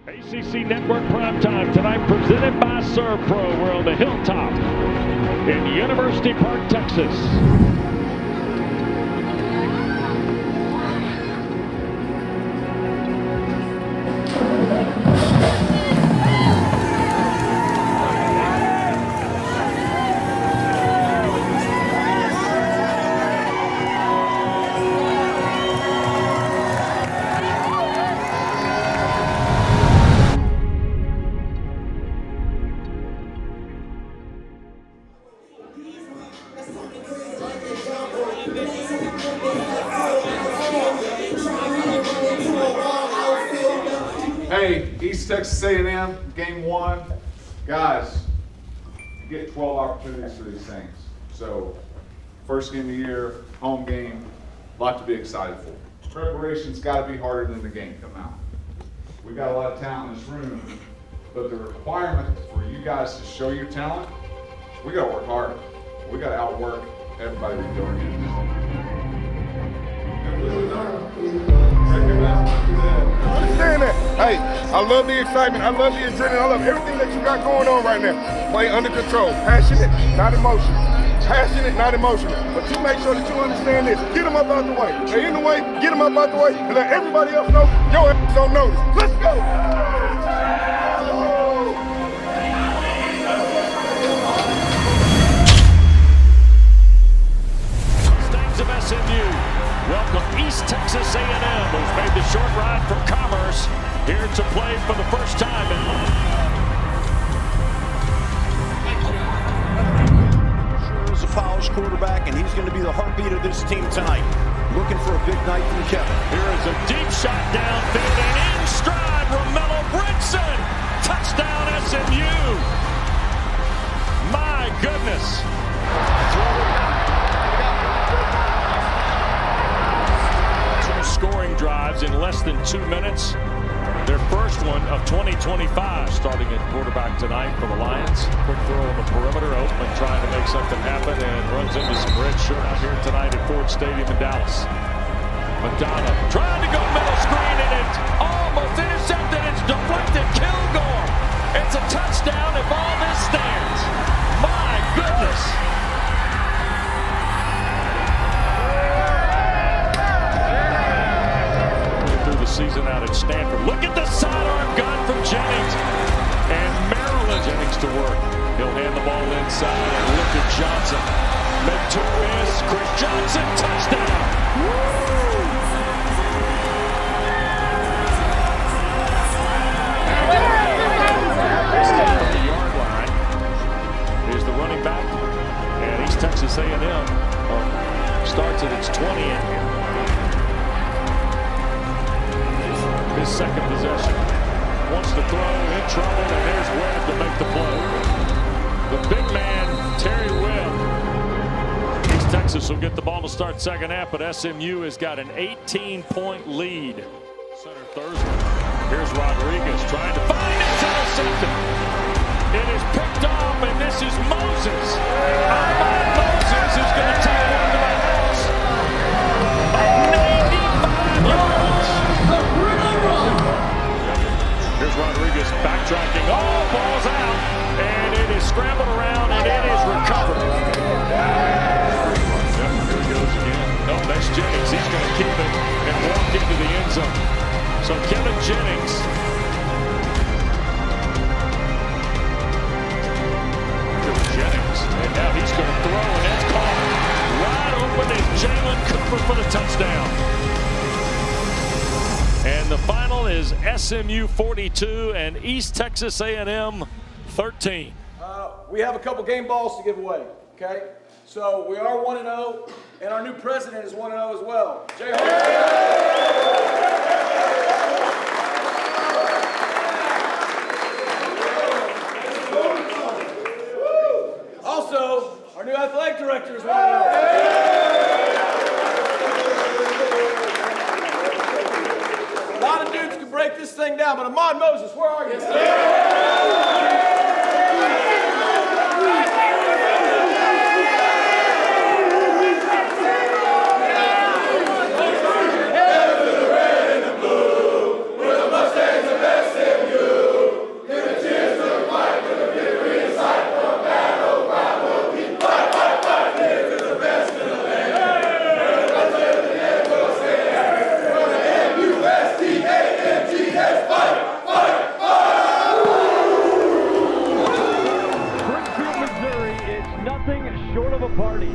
ACC Network Primetime tonight presented by ServPro. We're on the hilltop in University Park, Texas. Hey, East Texas A&M, game one. Guys, you get 12 opportunities for these things. So, first game of the year, home game, a lot to be excited for. Preparation's got to be harder than the game come out. We've got a lot of talent in this room, but the requirement for you guys to show your talent, we got to work hard. We got to outwork everybody we go against. Understand that. Hey, I love the excitement. I love the adrenaline. I love everything that you got going on right now. Play under control. Passionate, not emotional. Passionate, not emotional. But you make sure that you understand this. Get them up out the way. They're in the way, get them up out the way, and let everybody else know your ass don't notice. Let's go! Stings of SMU. Welcome East Texas A&M, who's made the short ride from Commerce, here to play for the first time in life. Sure is a polished quarterback, and he's going to be the heartbeat of this team tonight. Looking for a big night from Kevin. Here is a deep shot downfield, and in stride, Romello Brinson. Touchdown SMU. My goodness. Scoring drives in less than 2 minutes. Their first one of 2025, starting at quarterback tonight for the Lions. Quick throw on the perimeter, Oatman trying to make something happen and runs into some red shirt out here tonight at Ford Stadium in Dallas. Madonna trying to go middle screen, and it's almost intercepted. It's deflected. Kilgore. It's a touchdown if all this stands. My goodness. Season out at Stanford. Look at the sidearm gun from Jennings. And Maryland. Jennings to work. He'll hand the ball inside and look at Johnson. Make two miss. Chris Johnson, touchdown. The yard line. Here's the running back. And East Texas A&M starts at its 20. His second possession. Wants to throw, in trouble, and there's Webb to make the play. The big man, Terry Webb. East Texas will get the ball to start second half, but SMU has got an 18-point lead. Center Thursday. Here's Rodriguez trying to find it, intercepted. It is picked off, and this is Moses. Ahmad Moses is going to take one to the house. 95 yards. Here's Rodriguez backtracking. Oh, ball's out. And it is scrambled around, and it is recovered. Yep, here he goes again. No, that's Jennings. He's going to keep it and walk into the end zone. So Kevin Jennings. Jennings. And now he's going to throw, and that's caught. Wide open is Jalen Cooper for the touchdown. And the final is SMU 42 and East Texas A&M 13. We have a couple game balls to give away, okay? So we are 1-0, and our new president is 1-0 as well. Jay Also, our new athletic director is 1-0. A lot of dudes can break this thing down, but Ahmad Moses, where are you? Red and the blue, with the Mustangs of SMU. 30.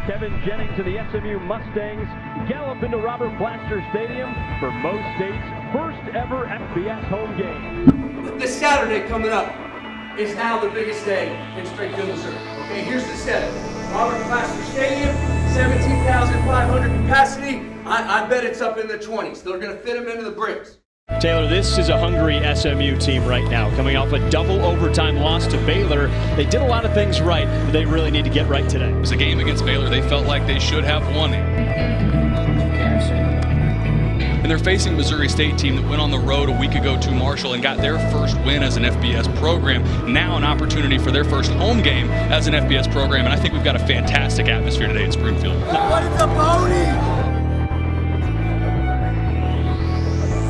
Kevin Jennings and the SMU Mustangs gallop into Robert Plaster Stadium for most states' first ever FBS home game. This Saturday coming up is now the biggest day in Springfield, Missouri. Okay, here's the setup. Robert Plaster Stadium, 17,500 capacity. I bet it's up in the 20s. They're going to fit them into the bricks. Taylor, this is a hungry SMU team right now, coming off a double overtime loss to Baylor. They did a lot of things right, but they really need to get right today. It was a game against Baylor they felt like they should have won it. And they're facing a Missouri State team that went on the road a week ago to Marshall and got their first win as an FBS program. Now an opportunity for their first home game as an FBS program, and I think we've got a fantastic atmosphere today in Springfield. What is a pony?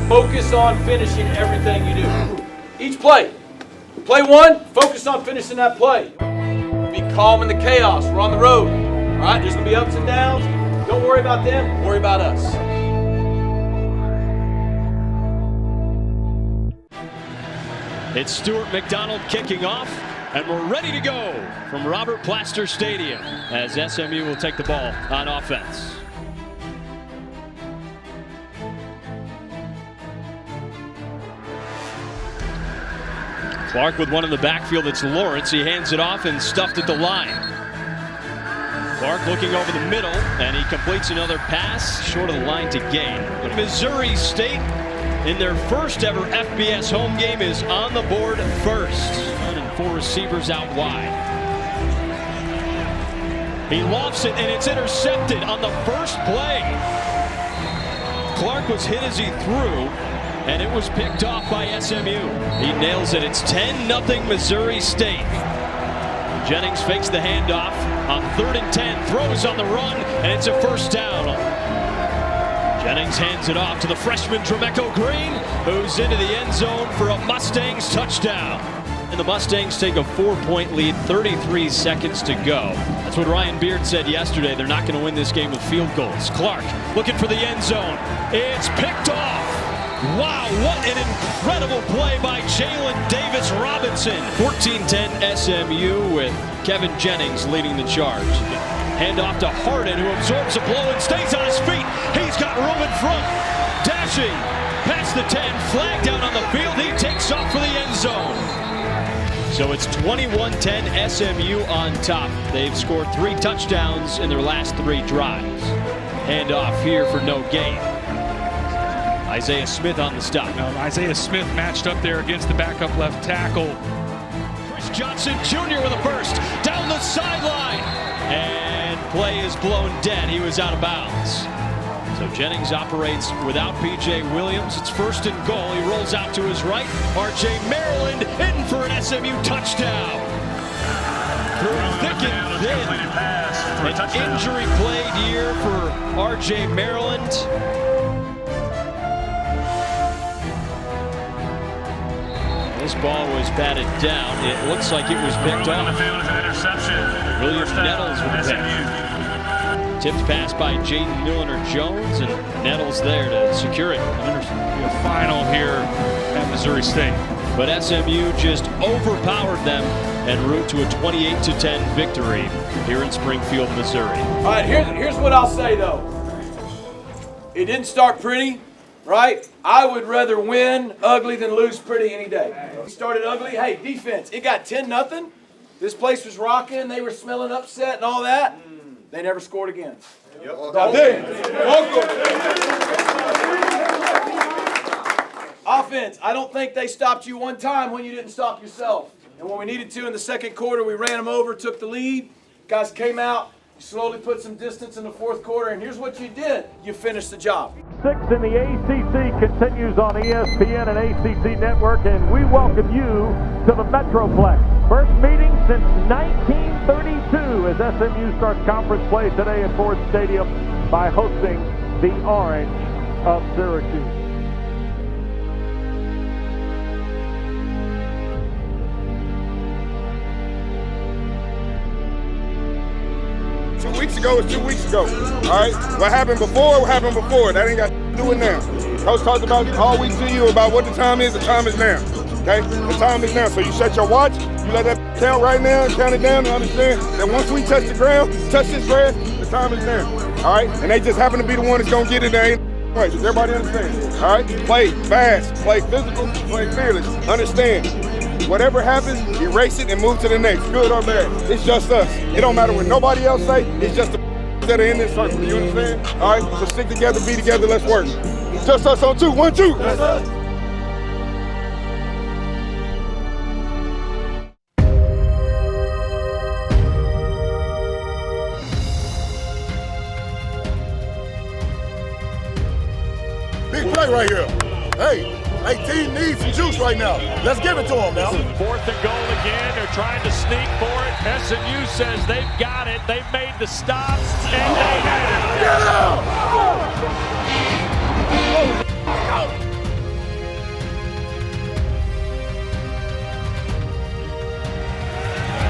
Focus on finishing everything you do. Each play. Play one, focus on finishing that play. Be calm in the chaos. We're on the road. All right, there's going to be ups and downs. Don't worry about them, worry about us. It's Stuart McDonald kicking off, and we're ready to go from Robert Plaster Stadium as SMU will take the ball on offense. Clark with one in the backfield. It's Lawrence. He hands it off and stuffed at the line. Clark looking over the middle, and he completes another pass short of the line to gain. Missouri State, in their first ever FBS home game, is on the board first. And 4 receivers out wide. He lofts it, and it's intercepted on the first play. Clark was hit as he threw, and it was picked off by SMU. He nails it. It's 10-0 Missouri State. Jennings fakes the handoff on 3rd and 10, throws on the run, and it's a first down. Jennings hands it off to the freshman Dremeco Green, who's into the end zone for a Mustangs touchdown. And the Mustangs take a 4-point lead, 33 seconds to go. That's what Ryan Beard said yesterday. They're not going to win this game with field goals. Clark looking for the end zone. It's picked off. Wow, what an incredible play by Jalen Davis Robinson. 14-10 SMU with Kevin Jennings leading the charge. Hand off to Harden, who absorbs a blow and stays on his feet. He's got room in front. Dashing past the 10, flag down on the field. He takes off for the end zone. So it's 21-10 SMU on top. They've scored 3 touchdowns in their last 3 drives. Hand off here for no gain. Isaiah Smith on the stop. Now, Isaiah Smith matched up there against the backup left tackle. Chris Johnson Jr. with a burst down the sideline. And play is blown dead. He was out of bounds. So Jennings operates without P.J. Williams. It's 1st and goal. He rolls out to his right. R.J. Maryland in for an SMU touchdown. Through thick and thin. An injury plagued year for R.J. Maryland. This ball was batted down. It looks like it was picked off. William Nettles with the pick. Tipped pass by Jaden Milliner-Jones, and Nettles there to secure it. The final here at Missouri State. But SMU just overpowered them en route to a 28-10 victory here in Springfield, Missouri. All right, here's what I'll say, though. It didn't start pretty. Right? I would rather win ugly than lose pretty any day. We started ugly. Hey, defense, it got 10-0. This place was rocking. They were smelling upset and all that. They never scored again. Yep. Offense, I don't think they stopped you one time when you didn't stop yourself. And when we needed to in the second quarter, we ran them over, took the lead. Guys came out, slowly put some distance in the 4th quarter, and here's what you did. You finished the job. 6 in the ACC continues on ESPN and ACC Network, and we welcome you to the Metroplex. First meeting since 1932 as SMU starts conference play today at Ford Stadium by hosting the Orange of Syracuse. 2 weeks ago was 2 weeks ago. All right? What happened before, That ain't got to do with now. Coach talks about all week to you about what the time is now. Okay? The time is now. So you set your watch, You let that count right now, count it down, and understand that once we touch the ground, touch this grass, the time is down. All right? And they just happen to be the one that's going to get it there. Right, does everybody understand? All right? Play fast, play physical, play fearless. Understand, whatever happens, erase it and move to the next, good or bad. It's just us. It don't matter what nobody else say. It's just the that are in this circle. You understand? All right? So stick together, be together, let's work. Just us on 2, 1, 2. That's us. Big play right here. Hey, team needs some juice right now. Let's give it to them now. 4th and goal again. They're trying to sneak for it. SMU says they've got it. They've made the stops, and they have it.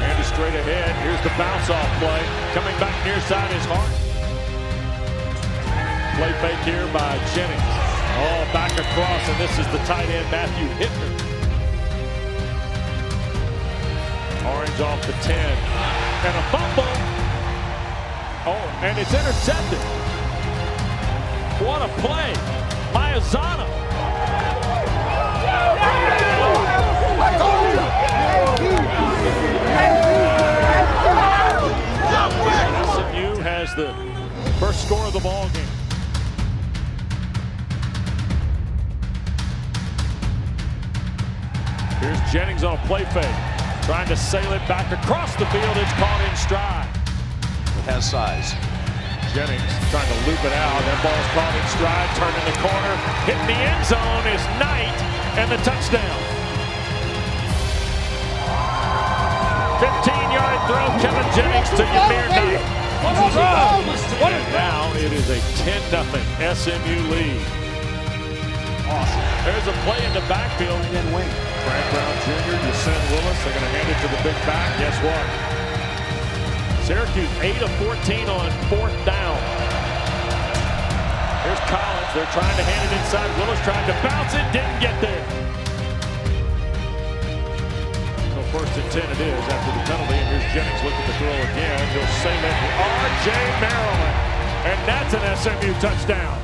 Hand is straight ahead. Here's the bounce-off play. Coming back near side is Hart. Play fake here by Jennings. Oh, back across, and this is the tight end, Matthew Hittner. Orange off the 10. And a fumble. Oh, and it's intercepted. What a play. Maizano. SMU has the first score of the ball game. Here's Jennings on a play fake. Trying to sail it back across the field. It's caught in stride. It has size. Jennings trying to loop it out. That ball's caught in stride. Turning the corner. Hitting the end zone is Knight. And the touchdown. 15-yard throw. Kevin Jennings to Ymir Knight. Now it is a 10-0 SMU lead. Awesome. There's a play in the backfield. And wing. Brad Brown Jr., Yasin Willis, they're going to hand it to the big back. Guess what? Syracuse 8 of 14 on 4th down. Here's Collins. They're trying to hand it inside. Willis trying to bounce it. Didn't get there. So 1st and 10 it is after the penalty. And here's Jennings looking to throw again. He'll sail it. R.J. Maryland. And that's an SMU touchdown.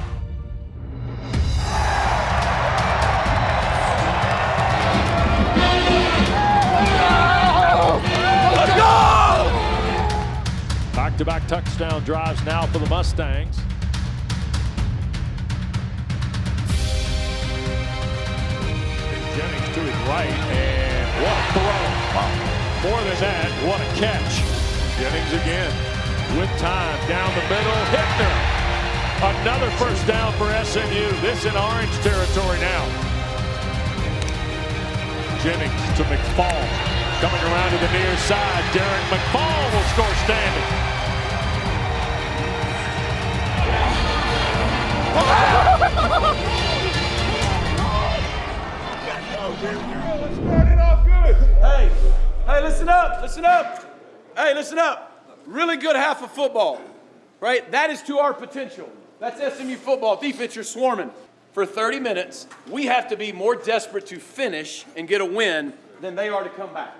Back-to-back touchdown drives now for the Mustangs. Jennings to his right, and what a throw. Wow. More than that, what a catch. Jennings again with time down the middle. Hittner. Another first down for SMU. This in orange territory now. Jennings to McFall. Coming around to the near side. Derek McFall will score standing. Hey, listen up. Hey, listen up. Really good half of football, right? That is to our potential. That's SMU football. Defense, you're swarming. For 30 minutes, we have to be more desperate to finish and get a win than they are to come back.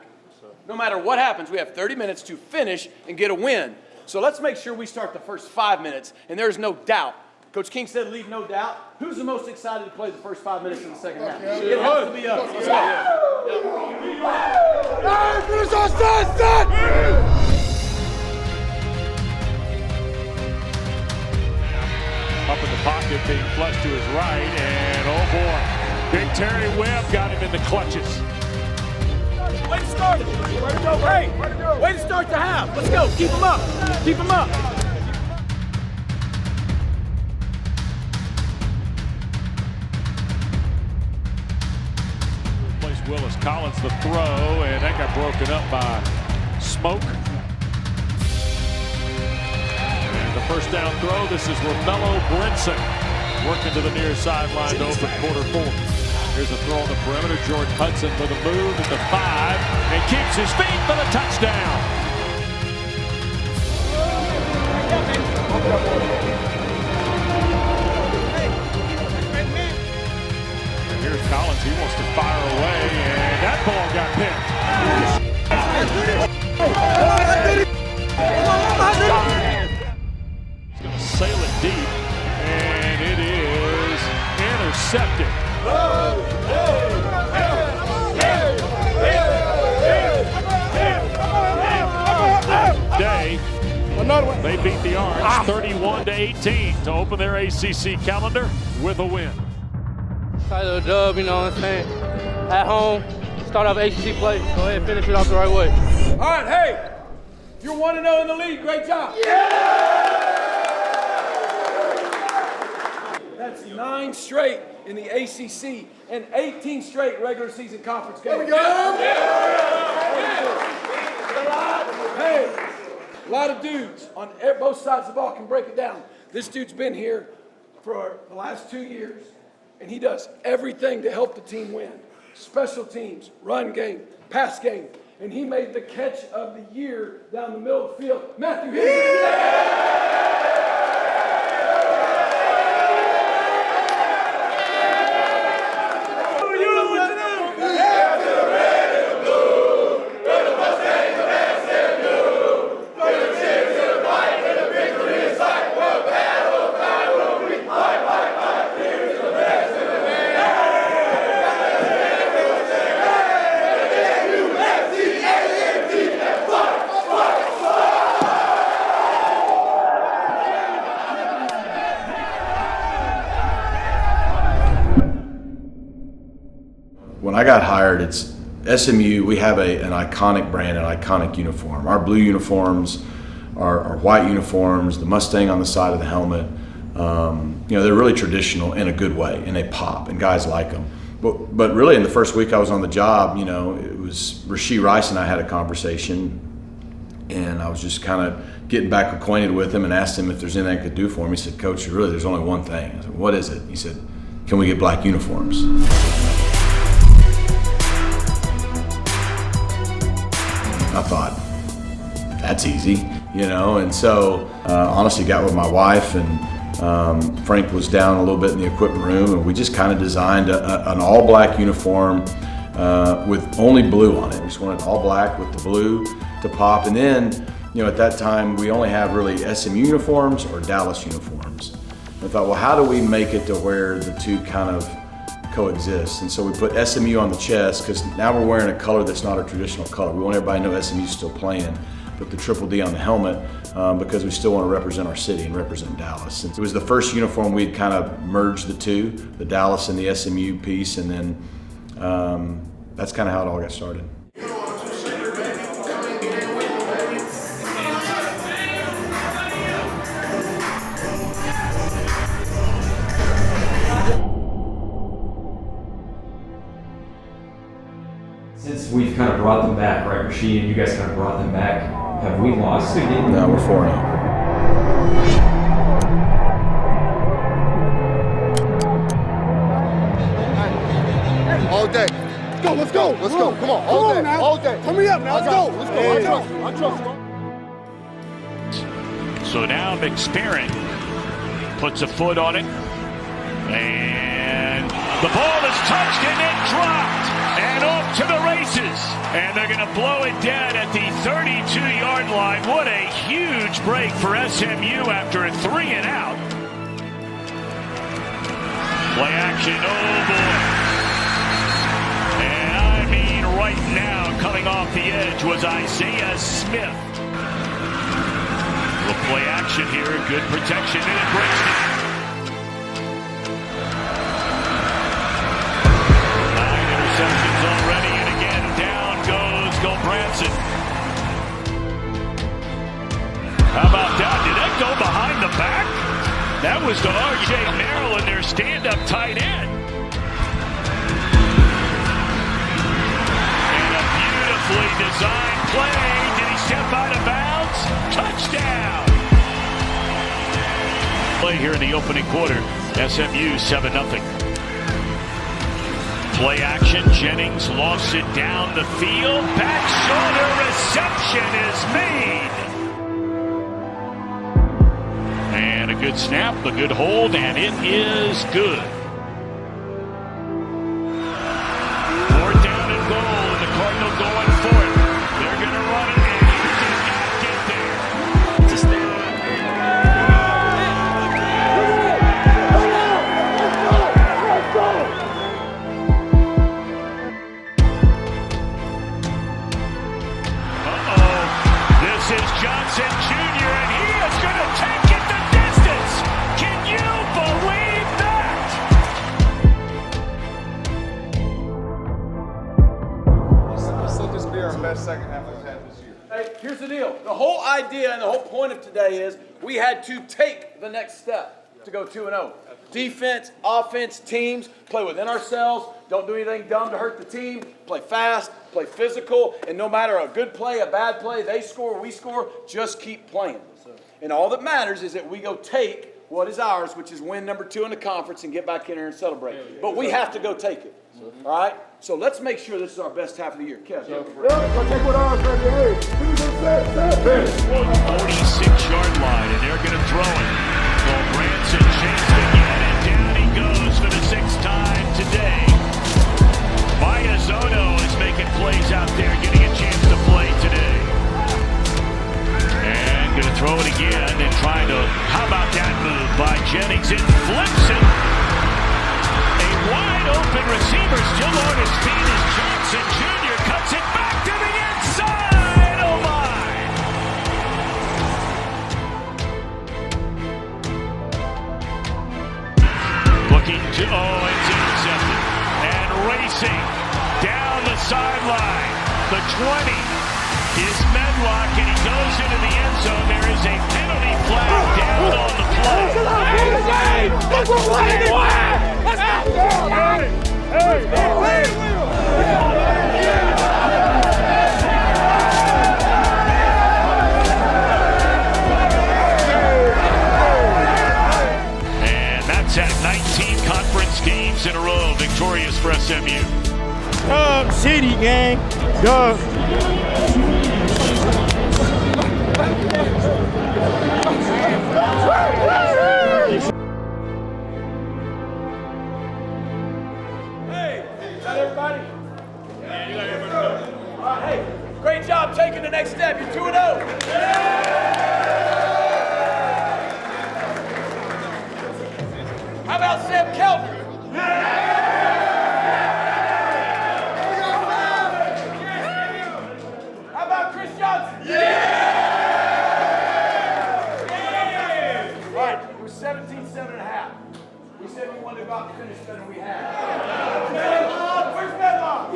No matter what happens, we have 30 minutes to finish and get a win. So let's make sure we start the first 5 minutes, and there's no doubt. Coach King said leave no doubt. Who's the most excited to play the first 5 minutes in the second half? It has to be us. Let's go. Hey, finish on set! Up in the pocket, being flushed to his right, and oh boy, Big Terry Webb got him in the clutches. Way to start it. Way to go. Hey, way to start the half. Let's go. Keep him up. Keep him up. Replace Willis. Collins the throw, and that got broken up by Smoke. And the first down throw, this is Romello Brinson working to the near sideline to open quarter 4. Here's a throw on the perimeter. Jordan Hudson with a move at the 5 and keeps his feet for the touchdown. And here's Collins. He wants to fire away, and that ball got picked. He's going to sail it deep, and it is intercepted. Day, they beat the Orange 31-18 to open their ACC calendar with a win. Title dub, you know what I'm saying? At home, start off ACC play, go ahead and finish it off the right way. All right, hey, you're 1-0 in the league. Great job. That's 9 straight in the ACC and 18 straight regular season conference games. Here we go. Hey, a lot of dudes on both sides of the ball can break it down. This dude's been here for the last 2 years, and he does everything to help the team win. Special teams, run game, pass game, and he made the catch of the year down the middle of the field. Matthew Higgins. When I got hired, it's SMU. We have an iconic brand, an iconic uniform. Our blue uniforms, our white uniforms, the Mustang on the side of the helmet. They're really traditional in a good way, and they pop, and guys like them. But really, in the first week I was on the job, it was Rasheed Rice and I had a conversation, and I was just kind of getting back acquainted with him and asked him if there's anything I could do for him. He said, "Coach, really, there's only one thing." I said, "What is it?" He said, "Can we get black uniforms?" I thought, that's easy, and so honestly got with my wife, and Frank was down a little bit in the equipment room, and we just kind of designed an all-black uniform with only blue on it. We just wanted all black with the blue to pop, and then, at that time, we only have really SMU uniforms or Dallas uniforms. And I thought, well, how do we make it to where the two kind of coexist? And so we put SMU on the chest, because now we're wearing a color that's not a traditional color. We want everybody to know SMU's still playing. Put the triple D on the helmet because we still want to represent our city and represent Dallas. And it was the first uniform we'd kind of merged the two, the Dallas and the SMU piece, and then that's kind of how it all got started. Since we've kind of brought them back, right, Rasheed, and you guys kind of brought them back, have we lost again? No, we're 4-0. All day. Let's go. Come on, all day. Turn me up now, let's go. I trust you. So now McSperrin puts a foot on it, and the ball is touched and then dropped. And off to the races. And they're going to blow it dead at the 32-yard line. What a huge break for SMU after a 3-and-out. Play action, oh boy. And I mean right now, coming off the edge was Isaiah Smith. Little play action here, good protection, and it breaks it. Interceptions already, and again, down goes Gulbranson. How about that? Did that go behind the back? That was to R.J. Merrill and their stand-up tight end. And a beautifully designed play. Did he step out of bounds? Touchdown! Play here in the opening quarter. SMU 7-0. Play action, Jennings lost it down the field. Back shoulder reception is made. And a good snap, a good hold, and it is good. 4th down and goal, and the Cardinals going for it. They're going to our best second half we've had this year. Hey, here's the deal. The whole idea and the whole point of today is we had to take the next step to go 2-0. Defense, offense, teams, play within ourselves. Don't do anything dumb to hurt the team. Play fast, play physical, and no matter a good play, a bad play, they score, we score, just keep playing. And all that matters is that we go take what is ours, which is win number 2 in the conference, and get back in here and celebrate. But we have to go take it. All right? So let's make sure this is our best half of the year. Kevin. Go take what ours right there. 46-yard line, and they're going to throw it. Well, Branson chased again, and down he goes for the 6th time today. Mayazono is making plays out there, getting a chance to play today. And going to throw it again, and trying to, how about that move by Jennings? It flips it. A wide open receiver still on his feet as Johnson Jr. cuts it back to the inside. Oh my! Looking to, it's intercepted. And racing down the sideline. The 20 is Medlock, and he goes into the end zone. There is a penalty flag down on the And that's at 19 conference games in a row, victorious for SMU. Dub City, gang. Dub. Hey, is that everybody? Yeah, you got everybody. All right, hey, great job taking the next step. You're 2-0. How about Sam Kelton? How about Chris Johnson? All right, it was 17-7.5. We said we wanted to go out and finish better than we had. Medlock, where's Medlock?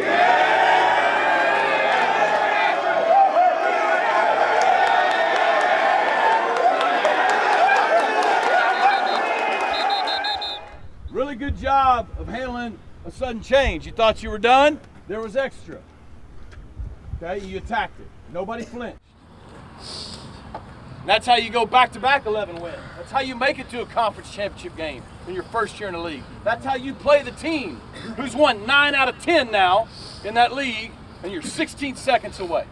Really good job of handling a sudden change. You thought you were done? There was extra. Okay, you attacked it. Nobody flinched. And that's how you go back-to-back 11 wins. That's how you make it to a conference championship game in your first year in the league. That's how you play the team who's won 9 out of 10 now in that league, and you're 16 seconds away.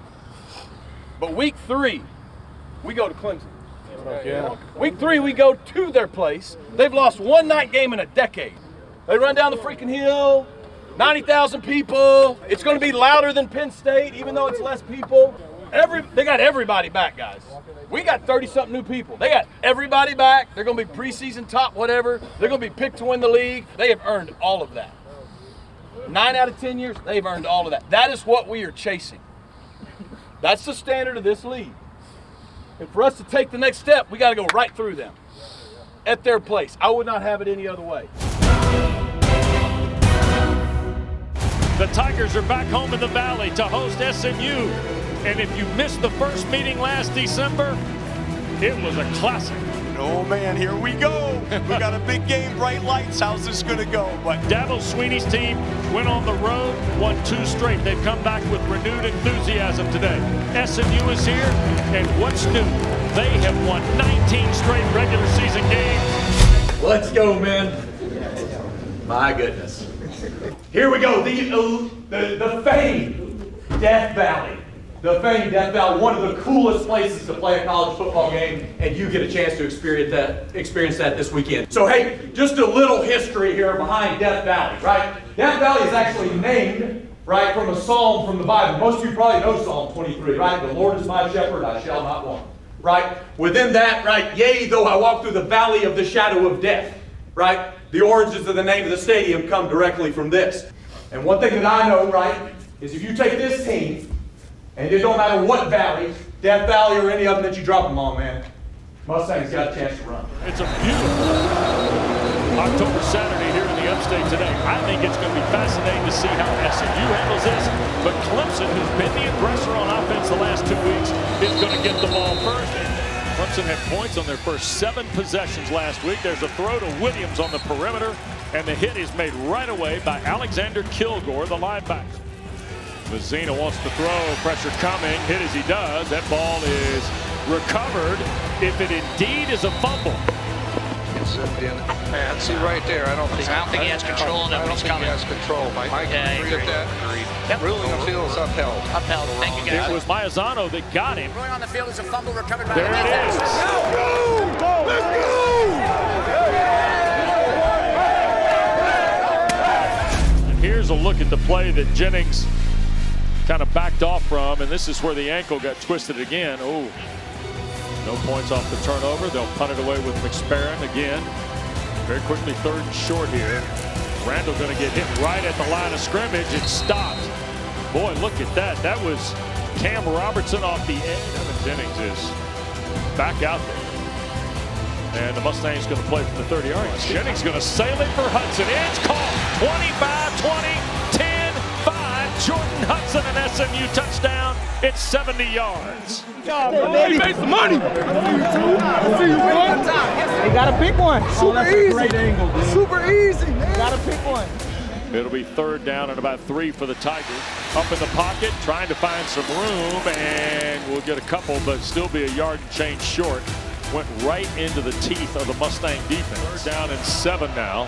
But week 3, we go to Clemson. Yeah. Week 3, we go to their place. They've lost one night game in a decade. They run down the freaking hill, 90,000 people. It's going to be louder than Penn State, even though it's less people. They got everybody back, guys. We got 30-something new people. They got everybody back. They're going to be preseason top whatever. They're going to be picked to win the league. They have earned all of that. 9 out of 10 years, they've earned all of that. That is what we are chasing. That's the standard of this league. And for us to take the next step, we got to go right through them at their place. I would not have it any other way. The Tigers are back home in the Valley to host SMU. And if you missed the first meeting last December, it was a classic. Oh man, here we go. We got a big game, bright lights. How's this gonna go? But Dabo Sweeney's team went on the road, won 2 straight. They've come back with renewed enthusiasm today. SMU is here, and what's new? They have won 19 straight regular season games. Let's go, man. My goodness. Here we go. The famed Death Valley. The famed Death Valley, one of the coolest places to play a college football game, and you get a chance to experience that this weekend. So hey, just a little history here behind Death Valley, right? Death Valley is actually named, right, from a psalm from the Bible. Most of you probably know Psalm 23, right? The Lord is my shepherd, I shall not want. Right? Within that, right, yea, though I walk through the valley of the shadow of death, right? The origins of the name of the stadium come directly from this. And one thing that I know, right, is if you take this team, and it don't matter what valley, Death Valley or any of them that you drop them on, man, Mustang's got a chance to run. It's a beautiful October Saturday here in the upstate today. I think it's going to be fascinating to see how SMU handles this. But Clemson, who's been the aggressor on offense the last 2 weeks, is going to get the ball first. Clemson had points on their first 7 possessions last week. There's a throw to Williams on the perimeter, and the hit is made right away by Alexander Kilgore, the linebacker. Vizina wants to throw, pressure coming, hit as he does. That ball is recovered, if it indeed is a fumble. Zoomed in. See right there. I don't think he has control on it when he's coming. I don't think he has control. Mike, agree with that. Yep. Ruling the field is upheld. Upheld. Thank you, guys. It was Maizano that got him. Ruling on the field is a fumble recovered by there the defense. It is. Let's go! Let's go! And here's a look at the play that Jennings kind of backed off from, and this is where the ankle got twisted again. Oh. No points off the turnover. They'll punt it away with McSparron again. Very quickly, 3rd and short here. Randall going to get hit right at the line of scrimmage. It stopped. Boy, look at that. That was Cam Robertson off the edge. Evan Jennings is back out there. And the Mustangs going to play from the 30-yard line. Jennings going to sail it for Hudson. It's caught. 25-20, 10-5. Jordan Hudson, an SMU touchdown. It's 70 yards. He made some money. I see you, man. You got to pick one. Super easy. Great angle, dude. Super easy, man. You got to pick one. It'll be 3rd down and about 3 for the Tigers. Up in the pocket, trying to find some room, and we'll get a couple, but still be a yard and change short. Went right into the teeth of the Mustang defense. 3rd down and 7 now.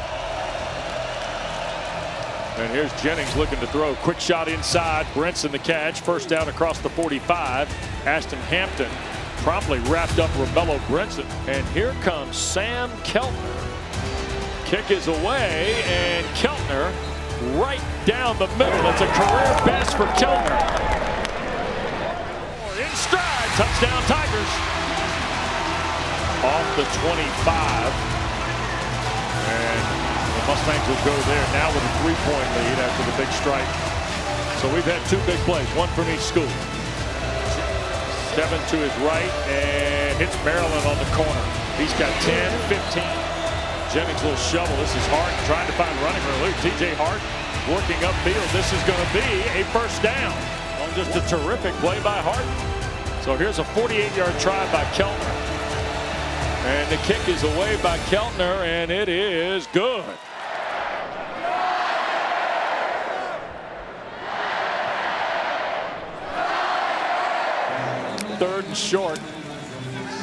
And here's Jennings looking to throw. Quick shot inside. Brinson the catch. 1st down across the 45. Ashton Hampton promptly wrapped up Romello Brinson. And here comes Sam Keltner. Kick is away, and Keltner right down the middle. It's a career best for Keltner. In stride. Touchdown Tigers. Off the 25. And Mustangs will go there now with a 3-point lead after the big strike. So we've had 2 big plays, one from each school. Kevin to his right and hits Maryland on the corner. He's got 10, 15. Jennings little shovel. This is Hart trying to find running relief. TJ Hart working upfield. This is going to be a 1st down on just a terrific play by Hart. So here's a 48-yard try by Keltner. And the kick is away by Keltner, and it is good. 3rd and short.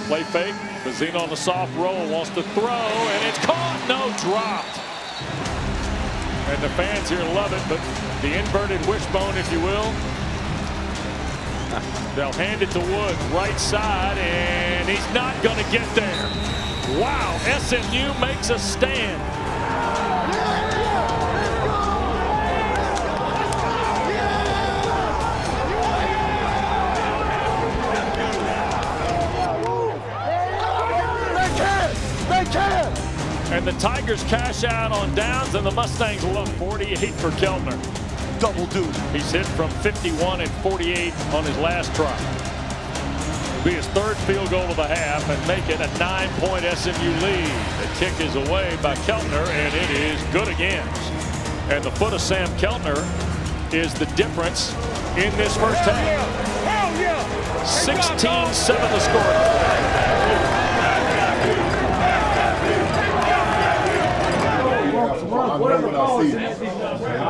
Play fake. Vizina on the soft roll, wants to throw, and it's caught. No, dropped. And the fans here love it, but the inverted wishbone, if you will. They'll hand it to Woods, right side, and he's not going to get there. Wow, SMU makes a stand. And the Tigers cash out on downs, and the Mustangs love 48 for Keltner. Double duty. He's hit from 51 and 48 on his last try. It'll be his 3rd field goal of the half and make it a 9-point SMU lead. The kick is away by Keltner, and it is good again. And the foot of Sam Keltner is the difference in this first half. 16-7 the score.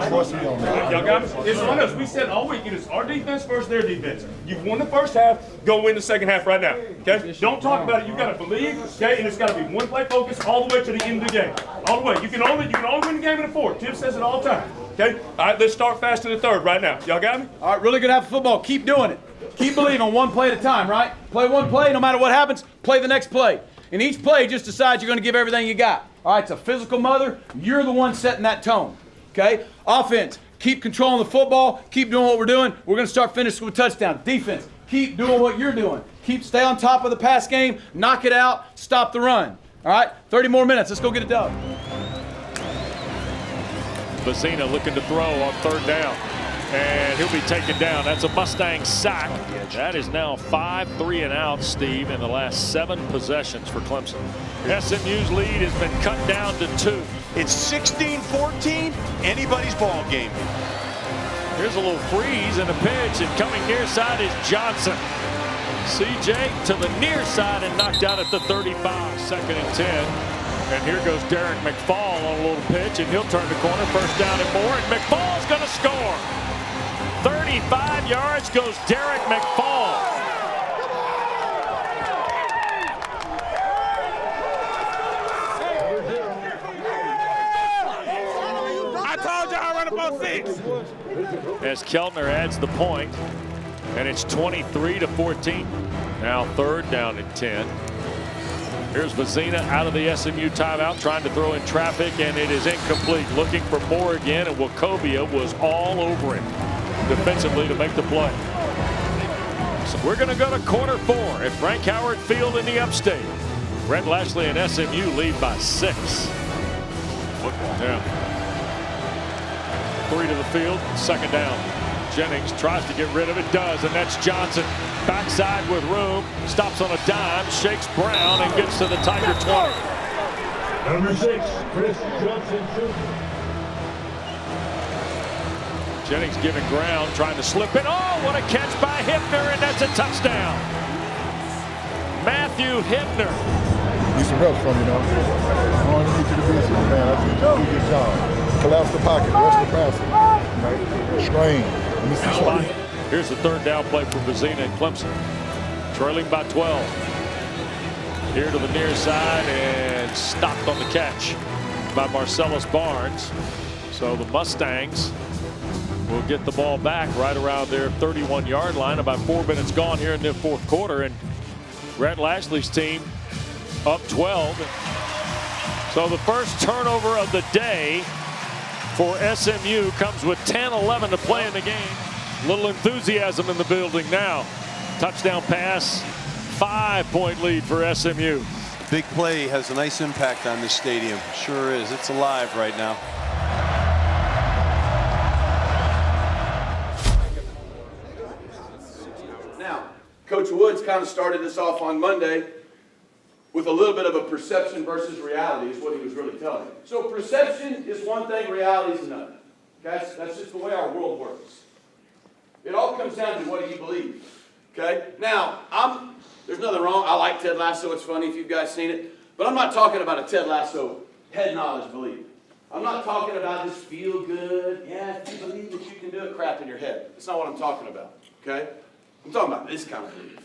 Trust me on that. Y'all got it? It's on us. We said all week it is our defense versus their defense. You've won the first half, go win the second half right now. Okay? Don't talk about it. You've got to believe, okay? And it's got to be one play focus all the way to the end of the game. All the way. You can only win the game in the 4th. Tim says it all the time. Okay? All right, let's start fast in the 3rd right now. Y'all got me? All right, really good half of football. Keep doing it. Keep believing, one play at a time, right? Play one play, no matter what happens, play the next play. And each play just decides you're going to give everything you got. All right, it's a physical mother. You're the one setting that tone. Okay? Offense, keep controlling the football. Keep doing what we're doing. We're going to start finishing with touchdowns. Defense, keep doing what you're doing. Stay on top of the pass game. Knock it out. Stop the run. All right? 30 more minutes. Let's go get it done. Vizina looking to throw on 3rd down. And he'll be taken down. That's a Mustang sack. That is now 5 3 and out, Steve, in the last 7 possessions for Clemson. SMU's lead has been cut down to 2. It's 16-14, anybody's ball game. Here's a little freeze and a pitch, and coming near side is Johnson. CJ to the near side and knocked out at the 35. 2nd and 10. And here goes Derek McFall on a little pitch, and he'll turn the corner. 1st down and more, and McFall's going to score. 35 yards goes Derek McFall. I told you I run about 6. As Keltner adds the point, and it's 23-14. Now 3rd down and 10. Here's Vezina out of the SMU timeout, trying to throw in traffic, and it is incomplete. Looking for more again, and Wachovia was all over him defensively to make the play. So we're going to go to quarter 4 at Frank Howard Field in the Upstate. Rhett Lashley and SMU lead by 6. Yeah. 3 to the field, 2nd down. Jennings tries to get rid of it, does, and that's Johnson. Backside with room, stops on a dime, shakes Brown, and gets to the Tiger 20. Number 6, Chris Johnson Jr. Jennings giving ground, trying to slip it. Oh, what a catch by Hipner, and that's a touchdown. Matthew Hipner. Need some help from you, though. I want to get you to business, man. I think you do a good job. Collapse the pocket, rest the passer. Right? Strain. Here's the 3rd down play for Vezina and Clemson. Trailing by 12. Here to the near side and stopped on the catch by Marcellus Barnes. So the Mustangs will get the ball back right around their 31-yard line. About 4 minutes gone here in the 4th quarter, and Rhett Lashley's team up 12. So the first turnover of the day for SMU comes with 10-11 to play in the game. Little enthusiasm in the building now. Touchdown pass, 5-point lead for SMU. Big play has a nice impact on this stadium. Sure is. It's alive right now. Now, Coach Woods kind of started this off on Monday with a little bit of a perception versus reality is what he was really telling me. So perception is one thing, reality is another. Okay? That's just the way our world works. It all comes down to what do you believe. Okay? Now, there's nothing wrong. I like Ted Lasso. It's funny if you guys seen it. But I'm not talking about a Ted Lasso head knowledge belief. I'm not talking about this feel good, yeah, if you believe that you can do it crap in your head. That's not what I'm talking about. Okay? I'm talking about this kind of belief.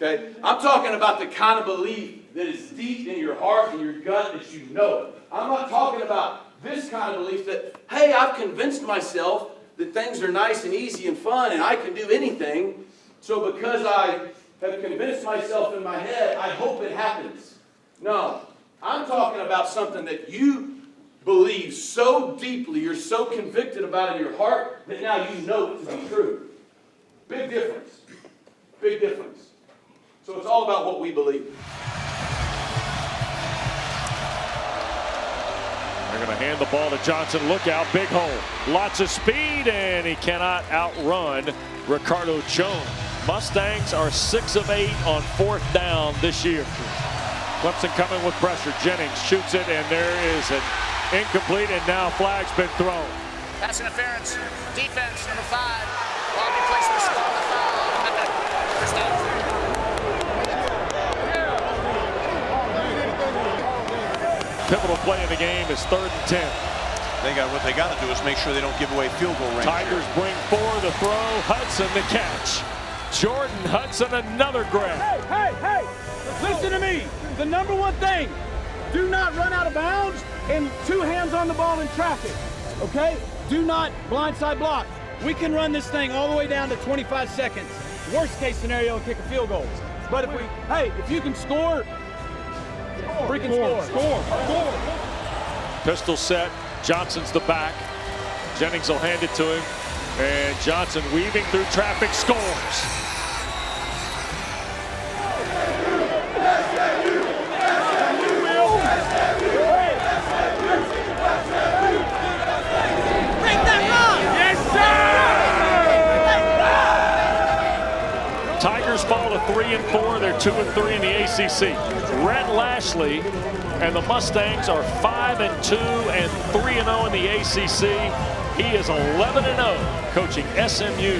Okay? I'm talking about the kind of belief that is deep in your heart and your gut that you know it. I'm not talking about this kind of belief that, hey, I've convinced myself that things are nice and easy and fun and I can do anything. So because I have convinced myself in my head, I hope it happens. No. I'm talking about something that you believe so deeply, you're so convicted about in your heart that now you know it to be true. Big difference. Big difference. So it's all about what we believe. They're going to hand the ball to Johnson. Look out, big hole. Lots of speed, and he cannot outrun Ricardo Jones. Mustangs are 6 of 8 on 4th down this year. Clemson coming with pressure. Jennings shoots it, and there is an incomplete, and now flag's been thrown. Pass interference. Defense, number 5. Ball replacement, call the foul. Pivotal play in the game is 3rd and 10. What they got to do is make sure they don't give away field goal range. Tigers bring 4, the throw, Hudson the catch. Jordan Hudson another grab. Hey, listen to me. The number one thing, do not run out of bounds and 2 hands on the ball in traffic, okay? Do not blindside block. We can run this thing all the way down to 25 seconds. Worst case scenario, kick a field goal. But if you can score, freaking score. Pistol set. Johnson's the back. Jennings will hand it to him. And Johnson weaving through traffic scores. Tigers fall to 3 and 4. They're 2 and 3 in the ACC. Rhett Lashley and the Mustangs are 5 and 2 and 3 and 0 in the ACC. He is 11-0 coaching SMU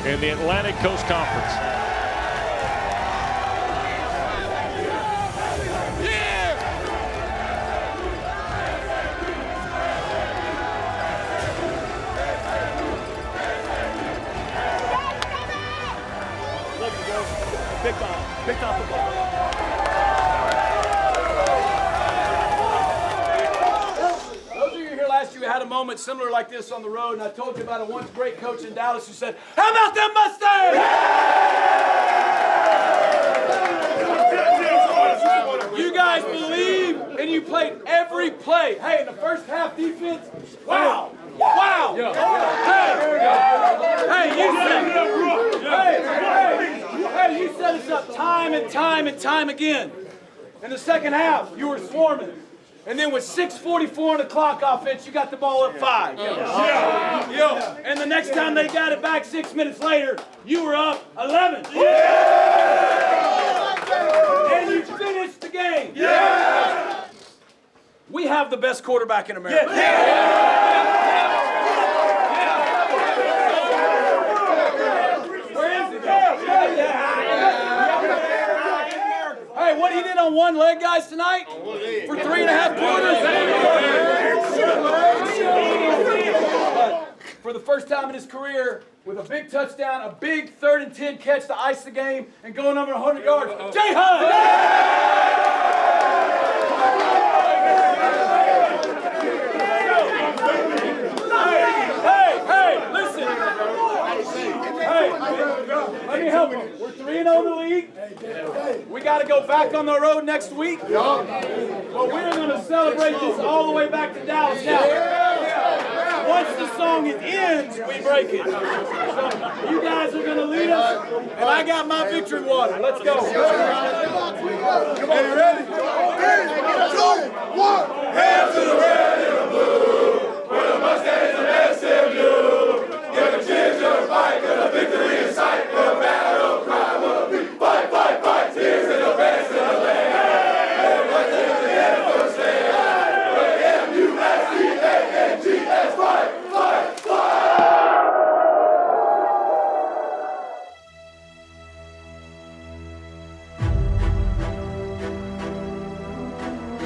in the Atlantic Coast Conference. Big time football. Those of you here last year had a moment similar like this on the road, and I told you about a once great coach in Dallas who said, "How about them Mustangs?" You guys believe, and you played every play. Hey, in the first half defense, wow. Wow! Hey, you set us up time and time and time again. In the second half, you were swarming. And then with 6:44 on the clock offense, you got the ball up 5. And the next time they got it back 6 minutes later, you were up 11. And you finished the game. We have the best quarterback in America. Hey, what he did on one leg, guys, tonight? For 3.5 quarters? For the first time in his career, with a big touchdown, a big 3rd and 10 catch to ice the game, and going over 100 yards, Jay Hunt! Hey, listen. Hey, let me help you. We're 3-0 in the league. We got to go back on the road next week. But we're going to celebrate this all the way back to Dallas now. Once the song ends, we break it. So you guys are going to lead us, and I got my victory water. Let's go. Hey, you ready? 3, 2, 1. Hands to the red and the blue. For the Mustangs of SMU. Give them cheers to the fight, cause the victory is sight. The battle cry will be fight, fight, fight. Tears in the best of the land. And what's in the end for the stand? M-U-S-T-A-N-G-S, fight, fight,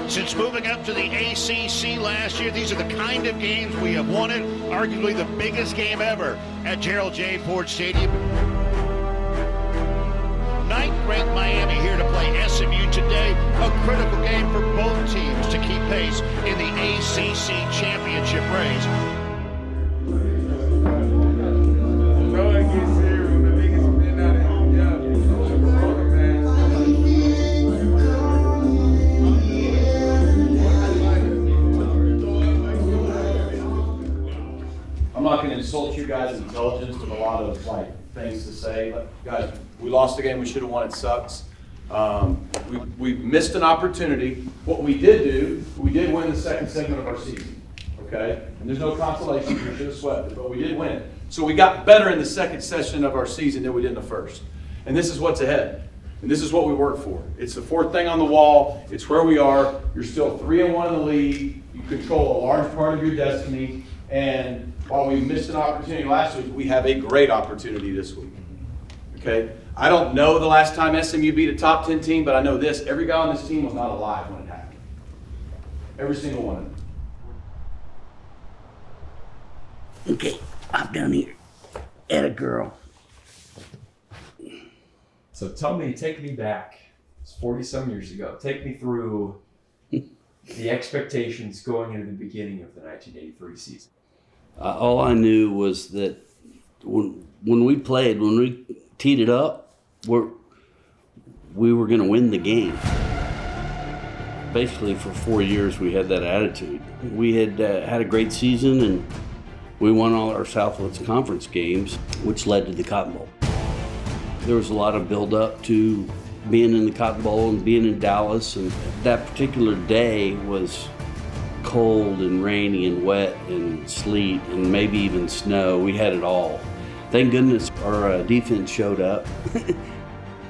Since moving up to the ACC last year, these are the kind of games we have wanted, arguably the biggest game ever at Gerald J. Ford Stadium. 9th-ranked Miami here to play SMU today, a critical game for both teams to keep pace in the ACC championship race. I'm not going to insult you guys' intelligence with a lot of things to say. But guys, we lost the game. We should have won. It sucks. We missed an opportunity. What we did do, we did win the second segment of our season. Okay, and there's no consolation. We should have swept it, but we did win. So we got better in the second session of our season than we did in the first. And this is what's ahead. And this is what we work for. It's the fourth thing on the wall. It's where we are. You're still 3-1 in the league. You control a large part of your destiny. And while we missed an opportunity last week, we have a great opportunity this week. Okay? I don't know the last time SMU beat a top 10 team, but I know this. Every guy on this team was not alive when it happened. Every single one of them. Okay, I'm down here. At a girl. So tell me, take me back. It's 40-some years ago. Take me through the expectations going into the beginning of the 1983 season. All I knew was that when we teed it up, we were going to win the game. Basically, for 4 years, we had that attitude. We had had a great season, and we won all our Southwest Conference games, which led to the Cotton Bowl. There was a lot of build-up to being in the Cotton Bowl and being in Dallas, and that particular day was cold and rainy and wet and sleet and maybe even snow. We had it all. Thank goodness our defense showed up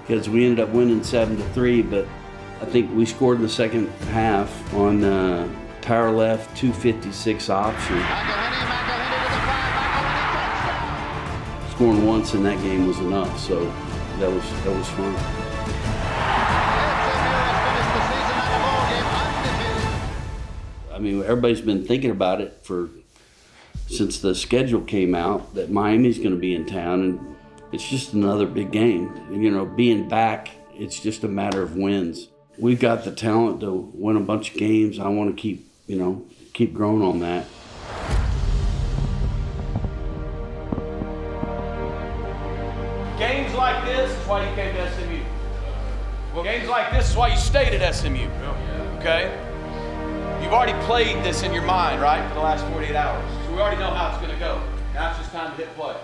because we ended up winning 7-3, but I think we scored in the second half on power left 256 option. Scoring once in that game was enough, so that was fun. I mean, everybody's been thinking about it since the schedule came out that Miami's going to be in town, and it's just another big game. You know, being back, it's just a matter of wins. We've got the talent to win a bunch of games. I want to keep growing on that. Games like this is why you came to SMU. Well, games like this is why you stayed at SMU. Okay? You've already played this in your mind, right, for the last 48 hours. So we already know how it's going to go. Now it's just time to hit play.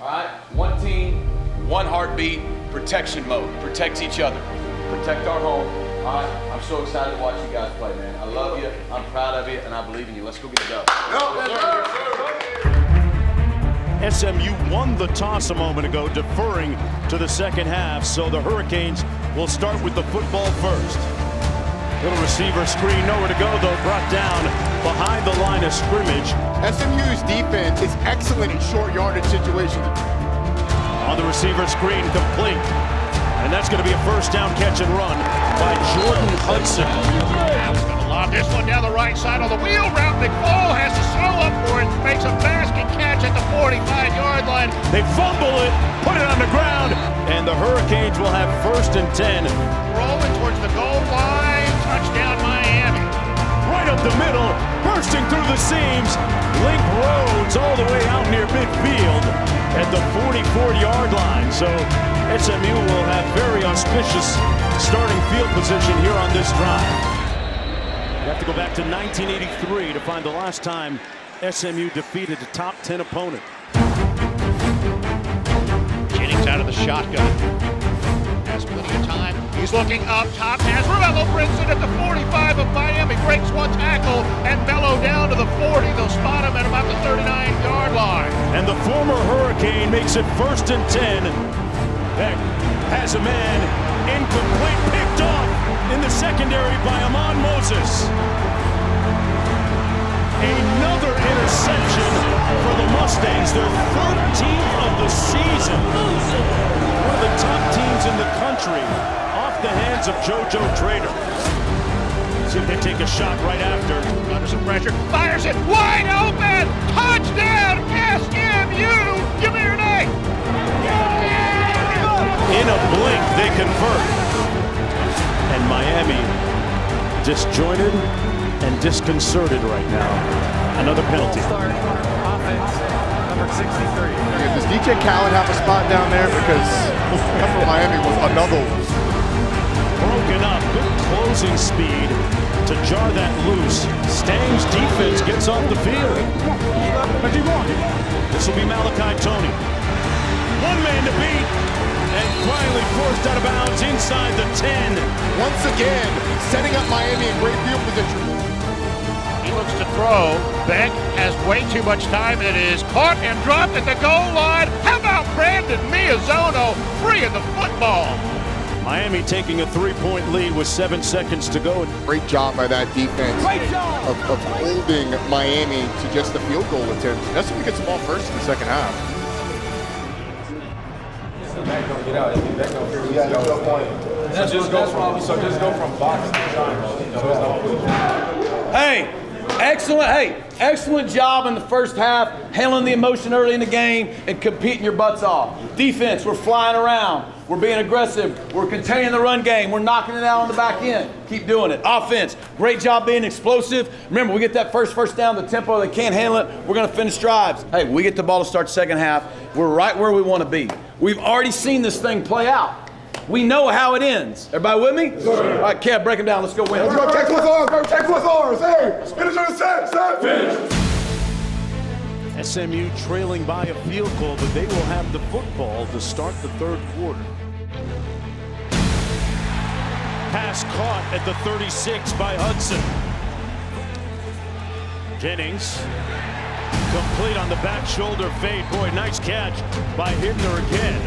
All right? One team, one heartbeat, protection mode. Protect each other. Protect our home. All right? I'm so excited to watch you guys play, man. I love you. I'm proud of you, and I believe in you. Let's go get it done. SMU won the toss a moment ago, deferring to the second half, so the Hurricanes will start with the football first. Little receiver screen, nowhere to go though, brought down behind the line of scrimmage. SMU's defense is excellent in short yardage situations. On the receiver screen, complete. And that's going to be a first down catch and run by Jordan Hudson. He's going to lob this one down the right side on the wheel route. McFall has to slow up for it, makes a basket catch at the 45-yard line. They fumble it, put it on the ground, and the Hurricanes will have 1st and 10. Rolling towards the goal line, touchdown Miami. Right up the middle, bursting through the seams. Link Rhodes all the way out near midfield at the 44-yard line. So SMU will have very auspicious starting field position here on this drive. You have to go back to 1983 to find the last time SMU defeated a top 10 opponent. Jennings out of the shotgun. Has plenty of time. He's looking up top as Ravello brings it at the 45 of Miami. Breaks one tackle and Mello down to the 40. They'll spot him at about the 39-yard line. And the former Hurricane makes it 1st and 10. Beck has a man incomplete, picked off in the secondary by Amon Moses. Another interception for the Mustangs, their 13th of the season. One of the top teams in the country, off the hands of JoJo Trader. See if they take a shot right after. Under some pressure, fires it wide open. Touchdown, SMU! Give me your name. In a blink, they convert. And Miami disjointed and disconcerted right now. Another penalty. Offense, number 63. Does DJ Khaled have a spot down there? Because that for Miami was another one. Broken up, good closing speed to jar that loose. Stang's defense gets off the field. This will be Malachi Tony. One man to beat, and finally forced out of bounds inside the 10. Once again, setting up Miami in great field position. He looks to throw. Beck has way too much time. It is caught and dropped at the goal line. How about Brandon Miazono freeing the football? Miami taking a 3-point lead with 7 seconds to go. Great job by that defense of holding Miami to just the field goal attempt. That's when we get the ball first in the second half. So just go from box to Hey, excellent job in the first half, handling the emotion early in the game and competing your butts off. Defense, we're flying around. We're being aggressive. We're containing the run game. We're knocking it out on the back end. Keep doing it. Offense, great job being explosive. Remember, we get that first down, the tempo, they can't handle it. We're going to finish drives. Hey, we get the ball to start second half. We're right where we want to be. We've already seen this thing play out. We know how it ends. Everybody with me? Sure. All right, Kev, break them down. Let's go win. Let's go. Text with ours. Text with ours. Hey, finish on the set. Finish. SMU trailing by a field goal, but they will have the football to start the third quarter. Pass caught at the 36 by Hudson. Jennings, complete on the back shoulder fade. Boy, nice catch by Hibner again.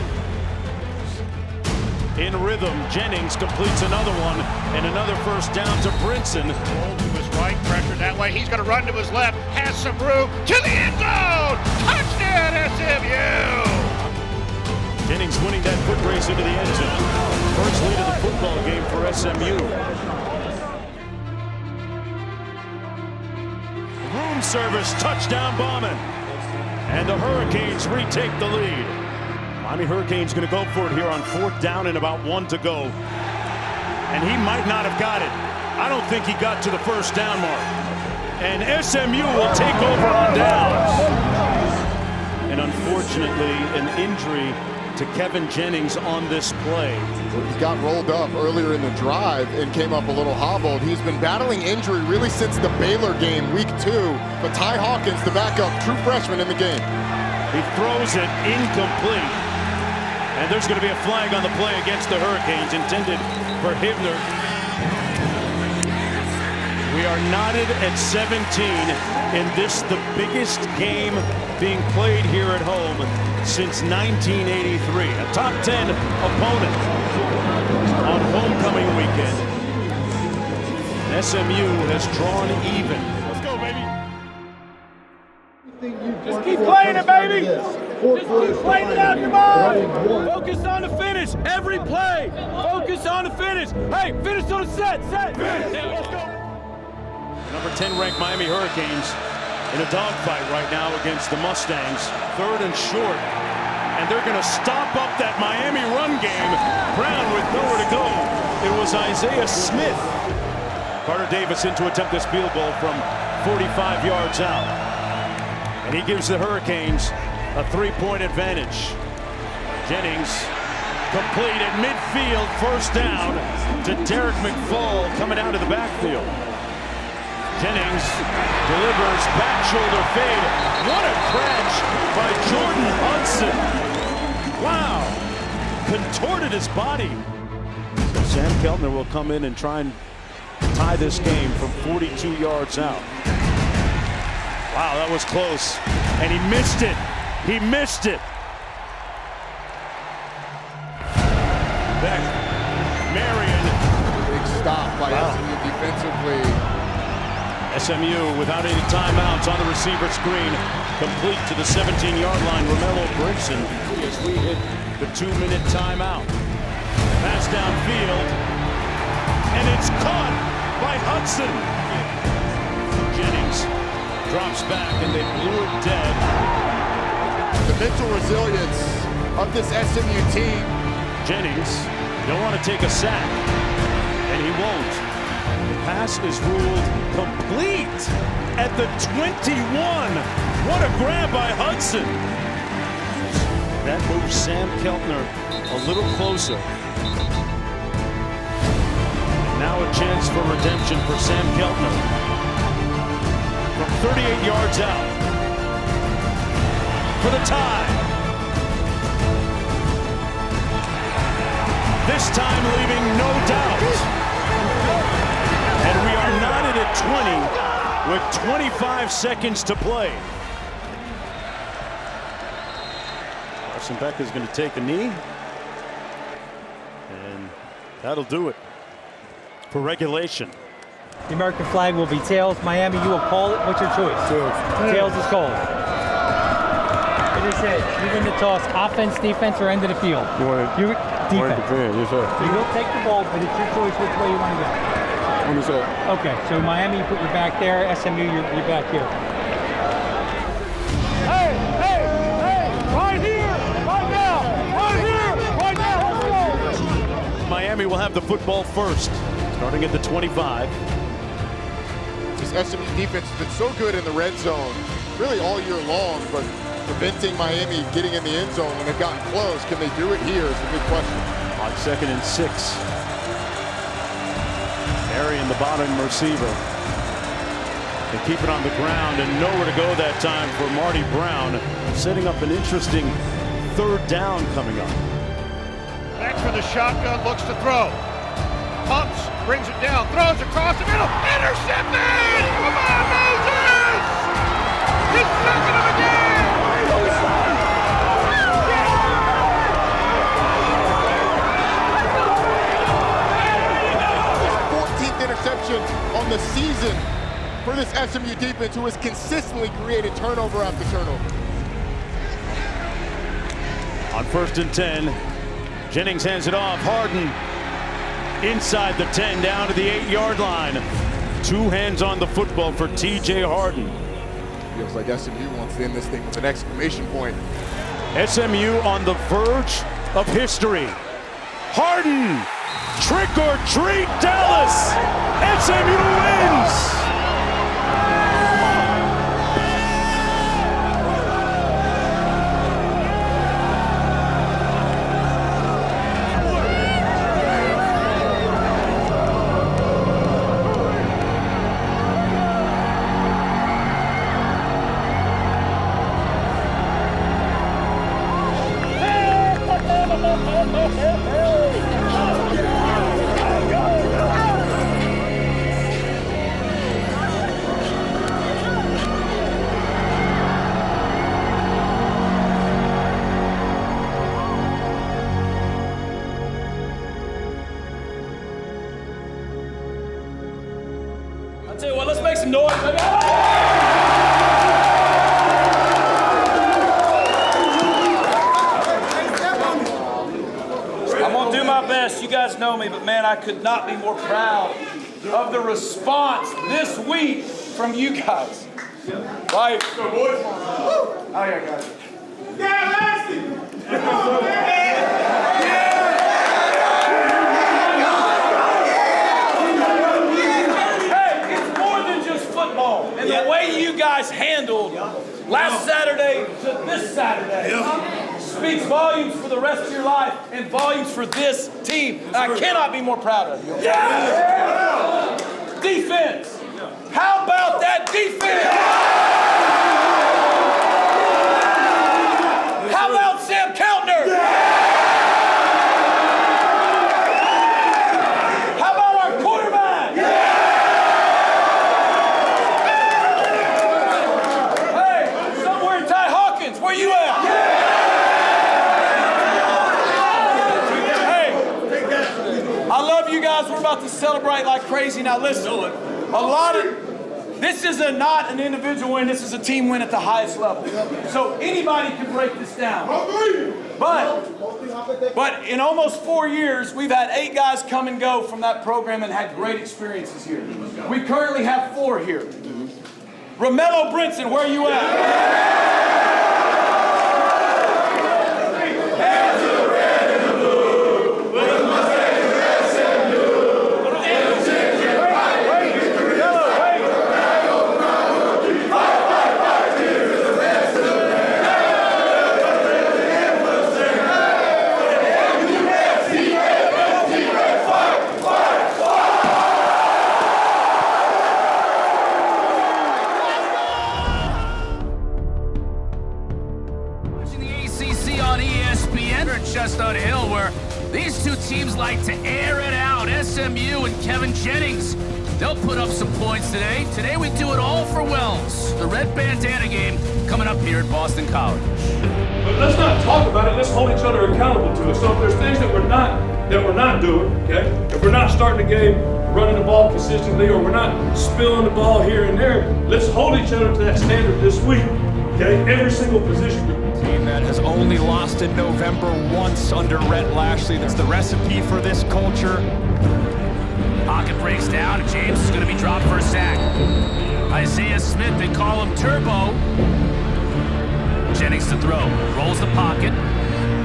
In rhythm, Jennings completes another one, and another first down to Brinson. Roll to his right, pressure that way. He's going to run to his left, has some room to the end zone. Touchdown, SMU! into the end zone. First lead of the football game for SMU. Room service, touchdown bombing. And the Hurricanes retake the lead. Miami Hurricanes going to go for it here on 4th down and about 1 to go. And he might not have got it. I don't think he got to the first down mark. And SMU will take over on downs. And unfortunately, an injury to Kevin Jennings on this play. He got rolled up earlier in the drive and came up a little hobbled. He's been battling injury really since the Baylor game, week 2. But Ty Hawkins, the backup, true freshman in the game. He throws it incomplete. And there's going to be a flag on the play against the Hurricanes intended for Hibner. We are knotted at 17 in this, the biggest game being played here at home since 1983. A top 10 opponent on homecoming weekend. SMU has drawn even. Let's go, baby. Just keep playing it, baby. Just keep playing it out your mind. Focus on the finish. Every play. Focus on the finish. Hey, finish on the set. Finish. Let's go. Number 10 ranked Miami Hurricanes in a dogfight right now against the Mustangs. 3rd and short. And they're going to stop up that Miami run game. Brown with nowhere to go. It was Isaiah Smith. Carter Davis in to attempt this field goal from 45 yards out. And he gives the Hurricanes a 3-point advantage. Jennings complete at midfield, 1st down to Derek McFall coming out of the backfield. Jennings delivers back shoulder fade. What a catch by Jordan Hudson. Wow. Contorted his body. So Sam Keltner will come in and try and tie this game from 42 yards out. Wow, that was close. And he missed it. He missed it. Beck. Marion. Big stop by SMU defensively. SMU without any timeouts on the receiver screen. Complete to the 17-yard line. Romello Brigson as we hit the 2-minute timeout. Pass downfield. And it's caught by Hudson. Jennings drops back and they blew it dead. The mental resilience of this SMU team. Jennings don't want to take a sack. And he won't. The pass is ruled complete at the 21. What a grab by Hudson. That moves Sam Keltner a little closer. Now a chance for redemption for Sam Keltner. From 38 yards out. For the tie. This time leaving no doubt. And we are knotted at 20 with 25 seconds to play. Carson Beck is going to take a knee. And that'll do it for regulation. The American flag will be tails. Miami, you will call it. What's your choice? Tails is called. It is it. You win the toss. Offense, defense, or end of the field? You want to defense. Yes, sir. So you will take the ball, but it's your choice which way you want to go. Okay, so Miami, you put your back there. SMU, you're back here. Hey, right here, right now, let's go. Miami will have the football first, starting at the 25. This SMU defense has been so good in the red zone, really all year long, but preventing Miami getting in the end zone when they've gotten close. Can they do it here is a big question. On 2nd and 6. Marion, the bottom receiver. They keep it on the ground and nowhere to go that time for Marty Brown, setting up an interesting 3rd down coming up. Back for the shotgun, looks to throw. Pumps, brings it down, throws across the middle, intercepted! Come on, Moses! His second of the game! 14th interception on the season for this SMU defense, who has consistently created turnover after turnover. On 1st and 10, Jennings hands it off. Harden inside the 10, down to the 8-yard line. 2 hands on the football for T.J. Harden. Feels like SMU wants to end this thing with an exclamation point. SMU on the verge of history. Harden, trick or treat, Dallas. SMU wins. I'll tell you what, let's make some noise, baby. I'm gonna do my best. You guys know me, but man, I could not be more proud of the response this week from you guys. Right? Go, boys. Oh, yeah, guys. Yeah, Lassie! Hey, it's more than just football. And the way you guys handled last Saturday to this Saturday speaks volumes for the rest of your life and volumes for this team. And I cannot be more proud of you. Yeah. Defense. How about that defense? How about Sam Countner? How about our quarterback? Hey, somewhere Ty Hawkins, where you at? Hey, I love you guys. We're about to celebrate like crazy. Now listen, this is not an individual win, this is a team win at the highest level. So anybody can break this down. But in almost 4 years, we've had 8 guys come and go from that program and had great experiences here. We currently have 4 here. Romello Brinson, where are you at? Just on a hill where these two teams like to air it out. SMU and Kevin Jennings, they'll put up some points today. Today we do it all for Wells. The red bandana game coming up here at Boston College. But let's not talk about it. Let's hold each other accountable to it. So if there's things that we're not doing, okay? If we're not starting the game running the ball consistently, or we're not spilling the ball here and there, let's hold each other to that standard this week, okay? Every single position group. Team that has only lost in November once under Rhett Lashley. That's the recipe for this culture. Pocket breaks down, and James is going to be dropped for a sack. Isaiah Smith, they call him Turbo. Jennings to throw, rolls the pocket.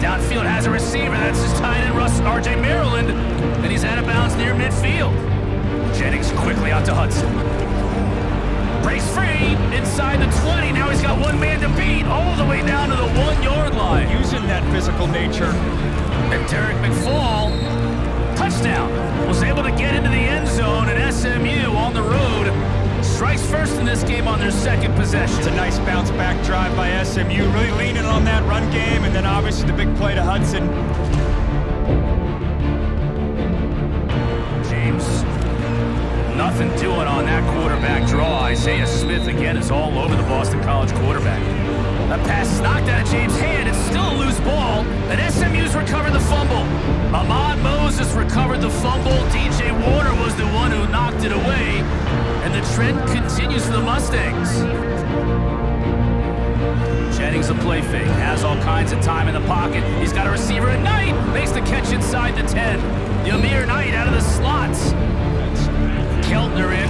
Downfield has a receiver, that's his tight end, R.J. Maryland, and he's out of bounds near midfield. Jennings quickly out to Hudson. Breaks free inside the 20. Now he's got one man to beat all the way down to the 1-yard line. Using that physical nature. And Derek McFall, touchdown, was able to get into the end zone, and SMU on the road strikes first in this game on their second possession. It's a nice bounce back drive by SMU, really leaning on that run game, and then obviously the big play to Hudson. James, nothing doing on that quarterback draw. Isaiah Smith again is all over the Boston College quarterback. That pass is knocked out of James' hand. It's still a loose ball, and SMU's recovered the fumble. Ahmad Moses recovered the fumble. DJ Warner was the one who knocked it away, and the trend continues for the Mustangs. Jennings a play fake, has all kinds of time in the pocket. He's got a receiver at Knight, makes the catch inside the 10. Ymir Knight out of the slots. Keltner in,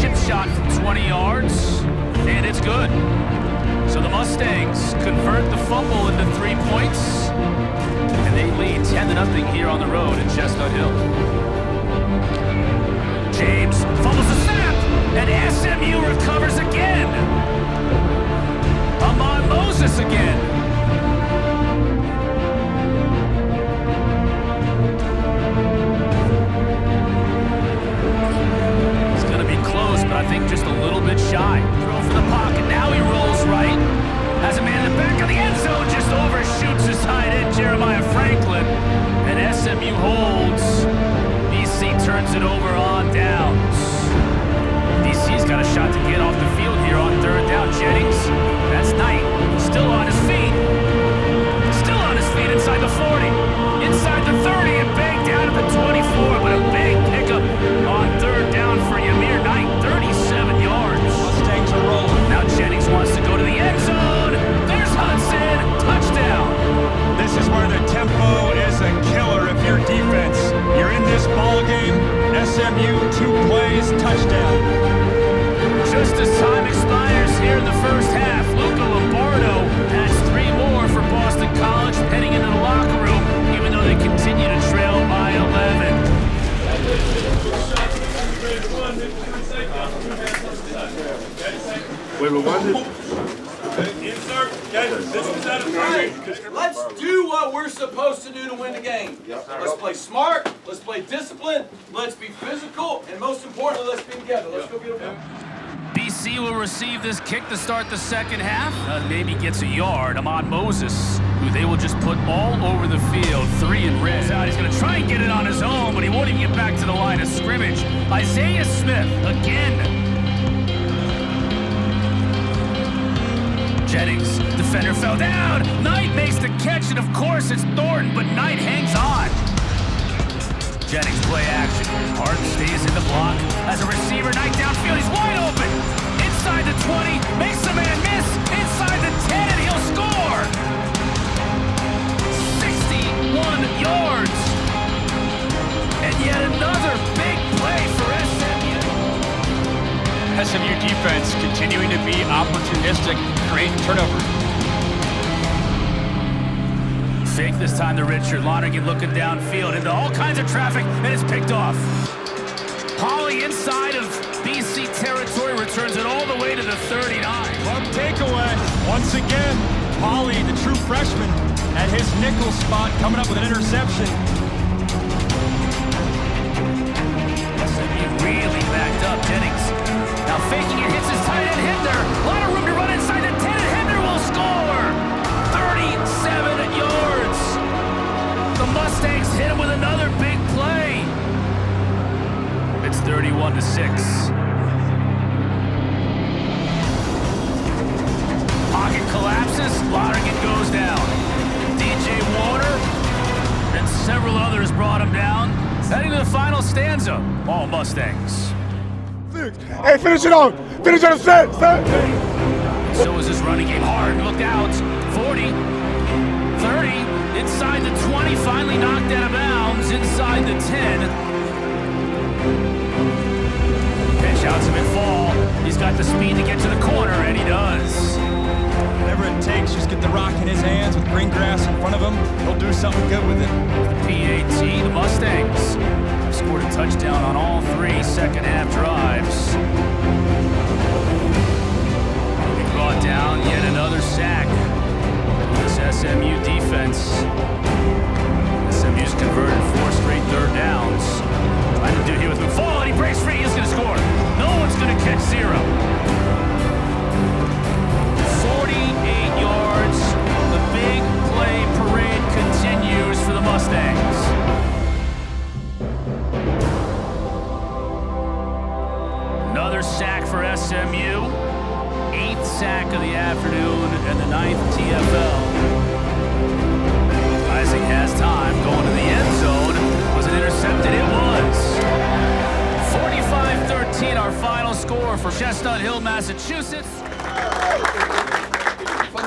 chip shot from 20 yards, and it's good. So the Mustangs convert the fumble into 3 points, and they lead 10-0 here on the road at Chestnut Hill. James fumbles the snap, and SMU recovers again. Ahmad Moses again. It's going to be close, but I think just a little bit shy. Throw for the pocket. Now he rolls right. Has a man in the back of the end zone. Just overshoots his tight end, Jeremiah Franklin. And SMU holds. BC turns it over on downs. BC's got a shot to get off the field here on third down. Jennings, that's Knight, still on his feet. Still on his feet inside the 40, inside the 30, and bang down at the 24. But a big pickup on third down for Ymir Knight, 37 yards. Mustangs are rolling. Now Jennings wants to go to the end zone. There's Hudson, touchdown. This is where the tempo is a killer if you're defense. You're in this ball game. SMU, 2 plays, touchdown. Just as time expires here in the first half, Luca Lombardo adds 3 more for Boston College, heading into the locker room, even though they continue to trail by 11. Wait, what was it? Let's do what we're supposed to do to win the game. Let's play smart, let's play disciplined, let's be physical, and most importantly, let's be together. Let's go get them. BC will receive this kick to start the second half. Maybe gets a yard. Ahmad Moses, who they will just put all over the field. 3 in red. He's going to try and get it on his own, but he won't even get back to the line of scrimmage. Isaiah Smith again. Jennings, defender fell down. Knight makes the catch, and of course it's Thornton, but Knight hangs on. Jennings play action. Hart stays in the block. As a receiver, Knight downfield, he's wide open. Inside the 20, makes the man miss. Inside the 10, and he'll score. 61 yards. And yet another big play for SMU. SMU defense continuing to be opportunistic, create turnover. Fake this time to Richard. Lonergan looking downfield into all kinds of traffic, and it's picked off. Holly inside of BC territory returns it all the way to the 39. Club takeaway. Once again, Holly, the true freshman, at his nickel spot, coming up with an interception. SMU really backed up. Jennings now faking it, hits his tight end Hinder. A lot of room to run inside the 10, and Hinder will score. 37 yards. The Mustangs hit him with another big play. It's 31-6. Pocket collapses. Lonergan goes down. DJ Warner and several others brought him down. Heading to the final stanza. All Mustangs. Hey, finish it on. Finish on the set. So is his running game. Hard. Look out. 40. 30. Inside the 20. Finally knocked out of bounds. Inside the 10. Pitch out to McFall. He's got the speed to get to the corner, and he does. Whatever it takes, just get the rock in his hands with green grass in front of him. He'll do something good with it. The PAT, the Mustangs have scored a touchdown on all 3 second-half drives. He brought down yet another sack. This SMU defense. SMU's converted 4 straight third downs. Trying to do here with McFall, and he breaks free. He's going to score. No one's going to catch 0. 48 yards. The big play parade continues for the Mustangs. Another sack for SMU. 8th sack of the afternoon and the 9th TFL. Isaac has time going to the end zone. Was it intercepted? It was. 45-13, our final score for Chestnut Hill, Massachusetts.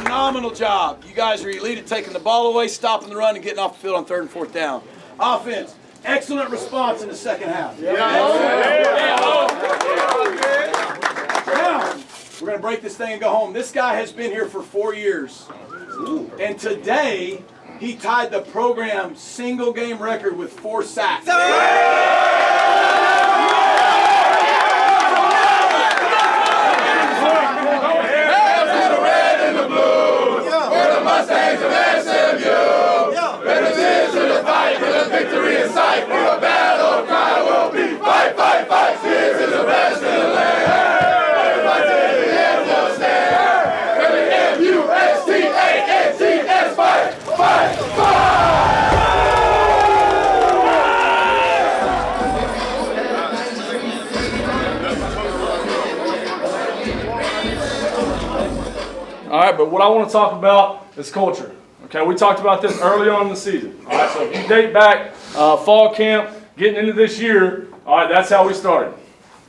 phenomenal job. You guys are elite at taking the ball away, stopping the run, and getting off the field on 3rd and 4th down. Offense, excellent response in the second half. Now, we're going to break this thing and go home. This guy has been here for 4 years. And today, he tied the program single game record with 4 sacks. Mustangs of SMU. Better this to the fight, with a victory in sight. For a battle cry will be fight, fight, fight. This is the best in the land. Everybody to the end will stand. M-U-S-T-A-N-T-S, fight, fight, fight. All right, but what I want to talk about is culture. Okay, we talked about this early on in the season. All right, so if you date back fall camp, getting into this year, all right, that's how we started.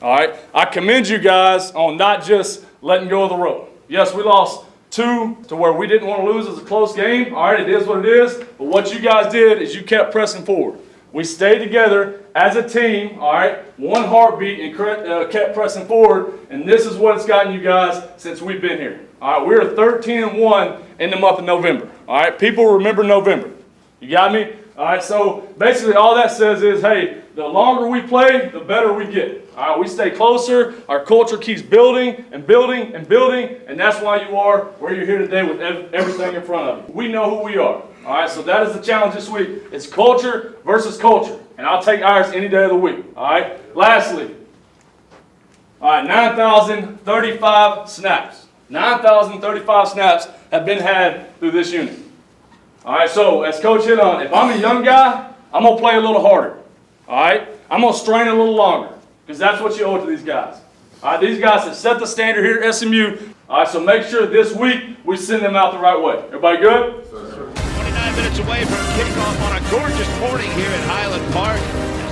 All right, I commend you guys on not just letting go of the rope. Yes, we lost 2 to where we didn't want to lose as a close game. All right, it is what it is. But what you guys did is you kept pressing forward. We stayed together as a team, all right, one heartbeat, and kept pressing forward. And this is what it's gotten you guys since we've been here. All right, we're 13-1 in the month of November. All right, people remember November. You got me? All right, so basically all that says is, hey, the longer we play, the better we get. All right, we stay closer. Our culture keeps building and building and building, and that's why you are where you're here today with everything in front of you. We know who we are. All right, so that is the challenge this week. It's culture versus culture, and I'll take ours any day of the week. All right, lastly, all right, 9,035 snaps. 9,035 snaps have been had through this unit. All right, so as Coach hit on, if I'm a young guy, I'm going to play a little harder. All right, I'm going to strain a little longer because that's what you owe to these guys. All right, these guys have set the standard here at SMU. All right, so make sure this week we send them out the right way. Everybody good? 29 minutes away from kickoff on a gorgeous morning here at Highland Park.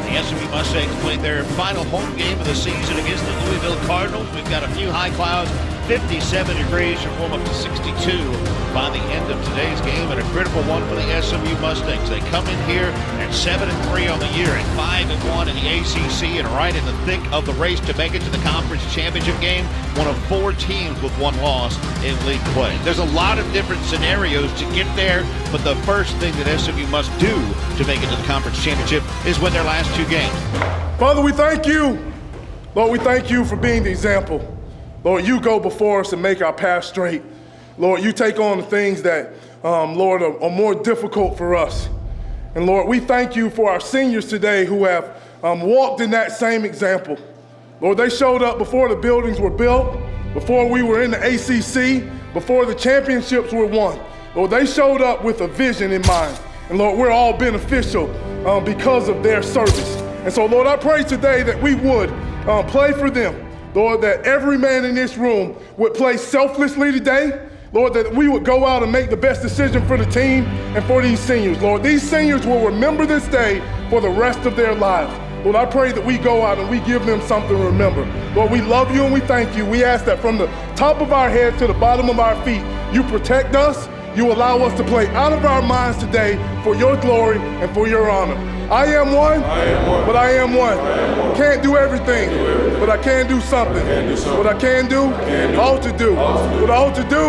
The SMU Mustangs played their final home game of the season against the Louisville Cardinals. We've got a few high clouds, 57 degrees, should warm up to 62 by the end of today's game, and a critical one for the SMU Mustangs. They come in here at 7-3 on the year and 5-1 in the ACC, and right in the thick of the race to make it to the conference championship game. One of 4 teams with 1 loss in league play. There's a lot of different scenarios to get there, but the first thing that SMU must do to make it to the conference championship is win their last 2 games. Father, we thank you. Lord, we thank you for being the example. Lord, you go before us and make our path straight. Lord, you take on the things that, Lord, are more difficult for us. And Lord, we thank you for our seniors today who have walked in that same example. Lord, they showed up before the buildings were built, before we were in the ACC, before the championships were won. Lord, they showed up with a vision in mind. And Lord, we're all beneficial because of their service. And so, Lord, I pray today that we would play for them. Lord, that every man in this room would play selflessly today. Lord, that we would go out and make the best decision for the team and for these seniors. Lord, these seniors will remember this day for the rest of their lives. Lord, I pray that we go out and we give them something to remember. Lord, we love you and we thank you. We ask that from the top of our head to the bottom of our feet, you protect us. You allow us to play out of our minds today for your glory and for your honor. I am one, but I am one. Can't do everything, but I can do something. What I can do, I ought to do. What I ought to do,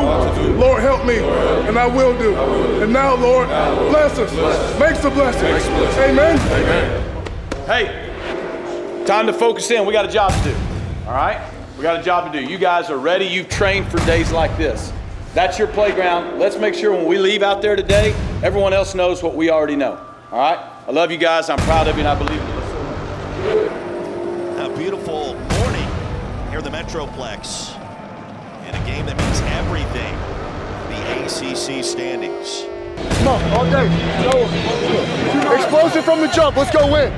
Lord, help me, and I will do. And now, Lord, bless us. Make some blessings. Amen. Hey, time to focus in. We got a job to do, all right? We got a job to do. You guys are ready. You've trained for days like this. That's your playground. Let's make sure when we leave out there today, everyone else knows what we already know, all right? I love you guys. I'm proud of you, and I believe in you. A beautiful morning here in the Metroplex. In a game that means everything. The ACC standings. Come on, all day. Explosive from the jump. Let's go win.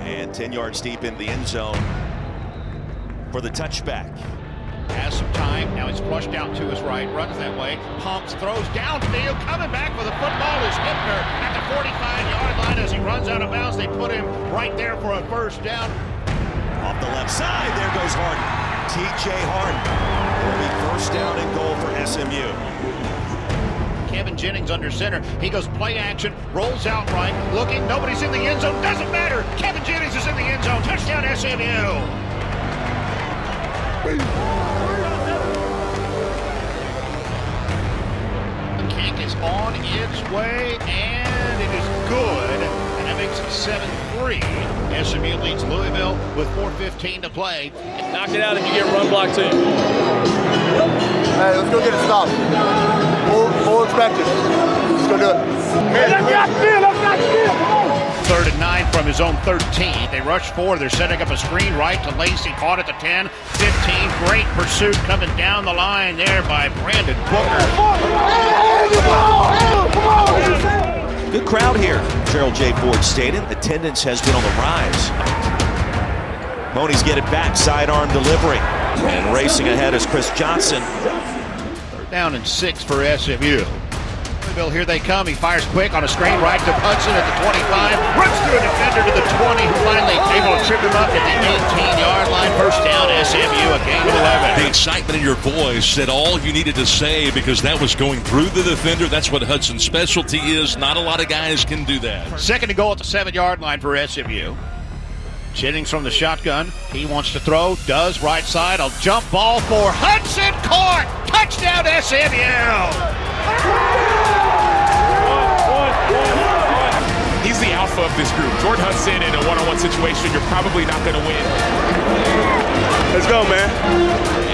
And 10 yards deep in the end zone for the touchback. Has some time. Now he's flushed out to his right. Runs that way. Pumps. Throws downfield. Coming back for the football is Hippner at the 45-yard line as he runs out of bounds. They put him right there for a first down. Off the left side. There goes Harden. T.J. Harden. It'll be first down and goal for SMU. Kevin Jennings under center. He goes play action, rolls out right, looking. Nobody's in the end zone. Doesn't matter. Kevin Jennings is in the end zone. Touchdown SMU. The kick is on its way, and it is good. And that makes it 7-3. SMU leads Louisville with 4:15 to play. Knock it out and you get run block too. Hey, let's go get it stopped. Full expected. Let's go do it. Let's not steal. Come on. 3rd and 9 from his own 13. They rush forward. They're setting up a screen right to Lacey. Caught at the 10, 15. Great pursuit coming down the line there by Brandon Booker. Good crowd here, Gerald J. Ford stated. Attendance has been on the rise. Monies get it back, sidearm delivery. And racing ahead is Chris Johnson. 3rd down and 6 for SMU. Louisville, here they come. He fires quick on a screen right to Hudson at the 25. Runs through a defender to the 20, who finally able to trip him up at the 18-yard line. First down, SMU, a gain of 11. The excitement in your voice said all you needed to say because that was going through the defender. That's what Hudson's specialty is. Not a lot of guys can do that. 2nd to goal at the 7-yard line for SMU. Jennings from the shotgun. He wants to throw. Does. Right side. A jump ball for Hudson. Caught. Touchdown SMU. He's the alpha of this group. Jordan Hudson in a one-on-one situation, you're probably not going to win. Let's go, man.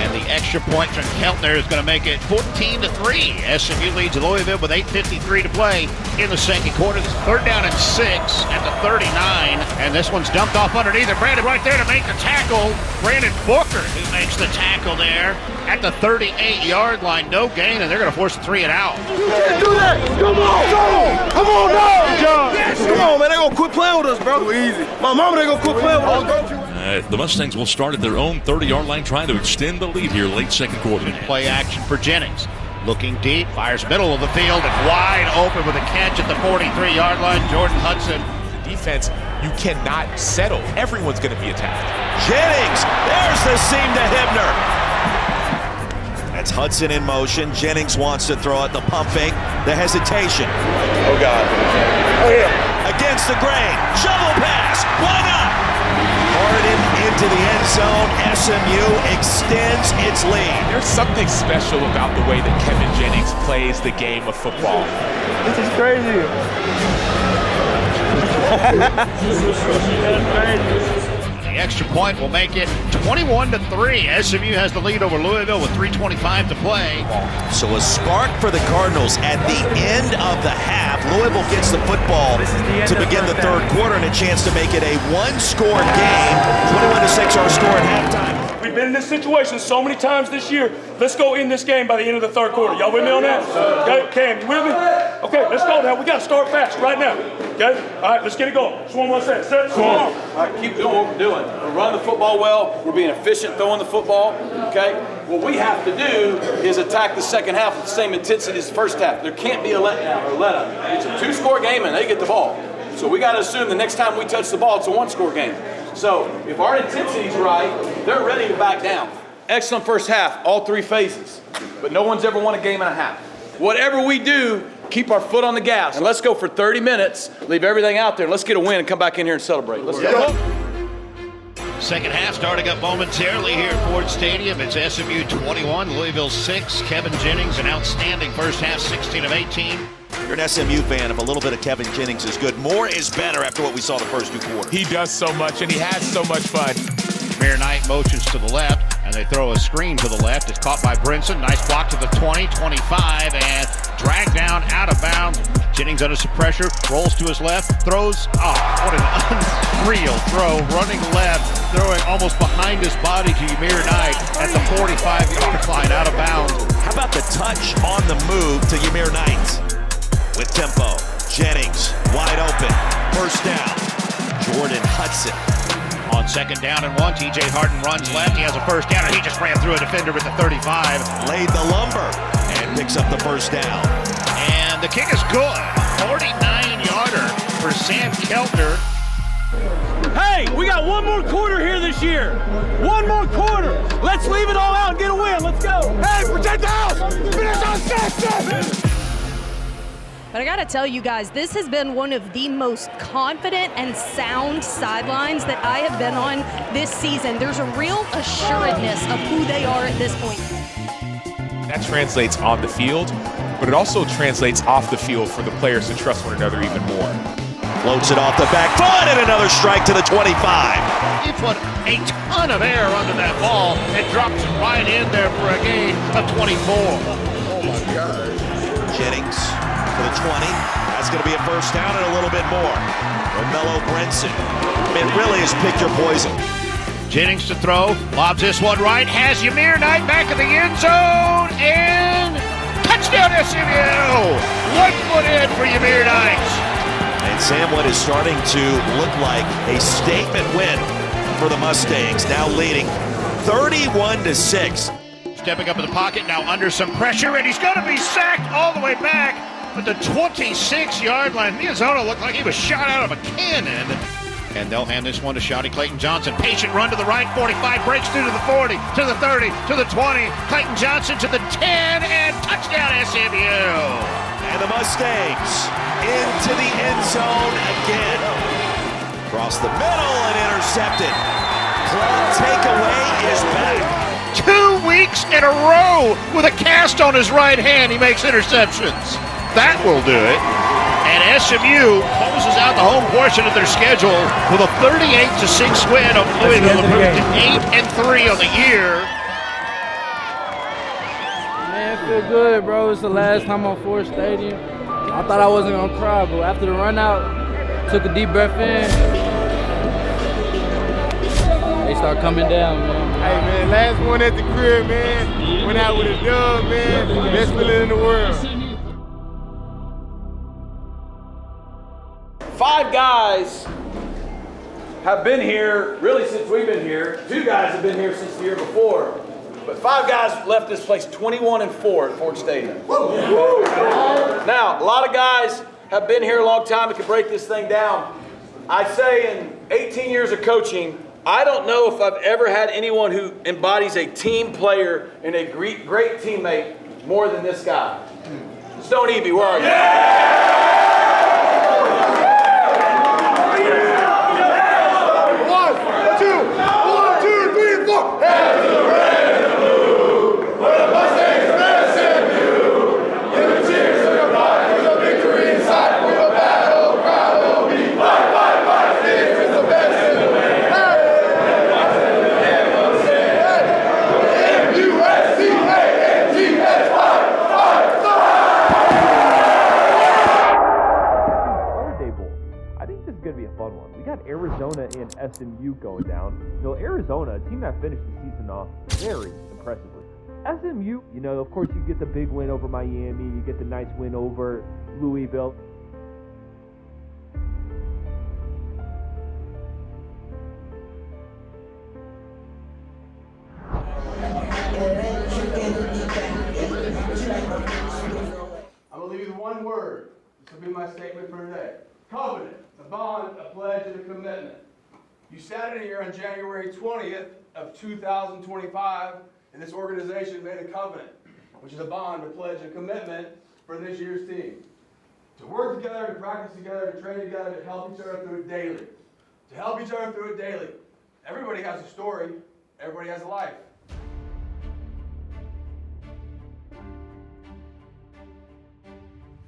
And the extra point from Keltner is going to make it 14-3. SMU leads Louisville with 8:53 to play in the second quarter. This is 3rd down and 6 at the 39. And this one's dumped off underneath. And Brandon right there to make the tackle. Brandon Booker who makes the tackle there at the 38-yard line. No gain, and they're going to force a 3 and out. You can't do that. Come on. Come on, dog. Come on, man. They going to quit playing with us, bro. Easy. My mama, they going to quit playing with us, bro. The Mustangs will start at their own 30-yard line, trying to extend the lead here late second quarter. Play action for Jennings. Looking deep, fires middle of the field, and wide open with a catch at the 43-yard line. Jordan Hudson. Defense, you cannot settle. Everyone's going to be attacked. Jennings, there's the seam to Hibner. That's Hudson in motion. Jennings wants to throw it. The pump fake, the hesitation. Oh, God. Oh, yeah. Against the grain. Shovel pass. Why not? Harden into the end zone. SMU extends its lead. There's something special about the way that Kevin Jennings plays the game of football. This is crazy. The extra point will make it 21-3. SMU has the lead over Louisville with 3:25 to play. So a spark for the Cardinals at the end of the half. Louisville gets the football to begin the third quarter and a chance to make it a one-score game. 21-6 our score at halftime. We've been in this situation so many times this year. Let's go in this game by the end of the third quarter. Y'all with me on that? Okay, Cam, you with me? Okay, let's go now. We got to start fast right now. Okay? All right, let's get it going. Just one more set. Set. Come on. All right, keep doing what we're doing. We're running the football well. We're being efficient throwing the football. Okay? What we have to do is attack the second half with the same intensity as the first half. There can't be a letdown or let up. It's a 2-score game and they get the ball. So we got to assume the next time we touch the ball, it's a 1-score game. So if our intensity's right, they're ready to back down. Excellent first half, all 3 phases. But no one's ever won a game and a half. Whatever we do, keep our foot on the gas. And let's go for 30 minutes, leave everything out there, and let's get a win and come back in here and celebrate. Let's go. Second half starting up momentarily here at Ford Stadium. It's SMU 21, Louisville 6. Kevin Jennings, an outstanding first half, 16 of 18. You're an SMU fan. If a little bit of Kevin Jennings is good, more is better after what we saw the first 2 quarters. He does so much, and he has so much fun. Mayor Knight motions to the left, and they throw a screen to the left. It's caught by Brinson. Nice block to the 20, 25, and dragged down out of bounds. Jennings under some pressure, rolls to his left, throws. Oh, what an unreal throw. Running left, throwing almost behind his body to Ymir Knight at the 45-yard line, out of bounds. How about the touch on the move to Ymir Knight? With tempo, Jennings wide open, first down. Jordan Hudson. On second down and 1, T.J. Harden runs left. He has a first down, and he just ran through a defender with the 35. Laid the lumber and picks up the first down. And the kick is good. 49-yarder for Sam Keltner. Hey, we got one more quarter here this year. One more quarter. Let's leave it all out and get a win. Let's go. Hey, protect the house. Finish on 6. But I gotta tell you guys, this has been one of the most confident and sound sidelines that I have been on this season. There's a real assuredness of who they are at this point. That translates on the field, but it also translates off the field for the players to trust one another even more. Floats it off the back foot and another strike to the 25. He put a ton of air under that ball and drops it right in there for a gain of 24. Oh my God. Jennings for the 20. That's going to be a first down and a little bit more. Romello Brinson. It really is pick your poison. Jennings to throw, lobs this one right, has Ymir Knight back in the end zone, and touchdown SMU! 1 foot in for Ymir Knight. And Samwood is starting to look like a statement win for the Mustangs, now leading 31-6. Stepping up in the pocket, now under some pressure, and he's going to be sacked all the way back at the 26-yard line. Miyazono looked like he was shot out of a cannon. And they'll hand this one to Shotty Clayton Johnson. Patient run to the right, 45, breaks through to the 40, to the 30, to the 20. Clayton Johnson to the 10, and touchdown SMU. And the Mustangs into the end zone again. Across the middle and intercepted. Clock takeaway is back. 2 weeks in a row with a cast on his right hand, he makes interceptions. That will do it. And SMU closes out the home portion of their schedule with a 38-6 win over Louisville, improved to 8-3 on the year. Man, it feel good, bro. It's the last time on Ford Stadium. I thought I wasn't gonna cry, but after the run out, took a deep breath in. They start coming down, man. Hey, man, last one at the crib, man. Went out with a dub, man. Best feeling in the world. 5 guys have been here really since we've been here. 2 guys have been here since the year before. But 5 guys left this place 21-4 at Ford Stadium. Now, a lot of guys have been here a long time and can break this thing down. I say in 18 years of coaching, I don't know if I've ever had anyone who embodies a team player and a great teammate more than this guy. Stone Eby, where are you? Arizona and SMU going down. You know, Arizona, a team that finished the season off very impressively. SMU, you know, of course you get the big win over Miami, you get the nice win over Louisville. I'm going to leave you with one word. This will be my statement for today. Covenant. A bond, a pledge, and a commitment. You sat in here on January 20th of 2025, and this organization made a covenant, which is a bond, a pledge, and commitment for this year's team. To work together, to practice together, to train together, to help each other through it daily. To help each other through it daily. Everybody has a story. Everybody has a life.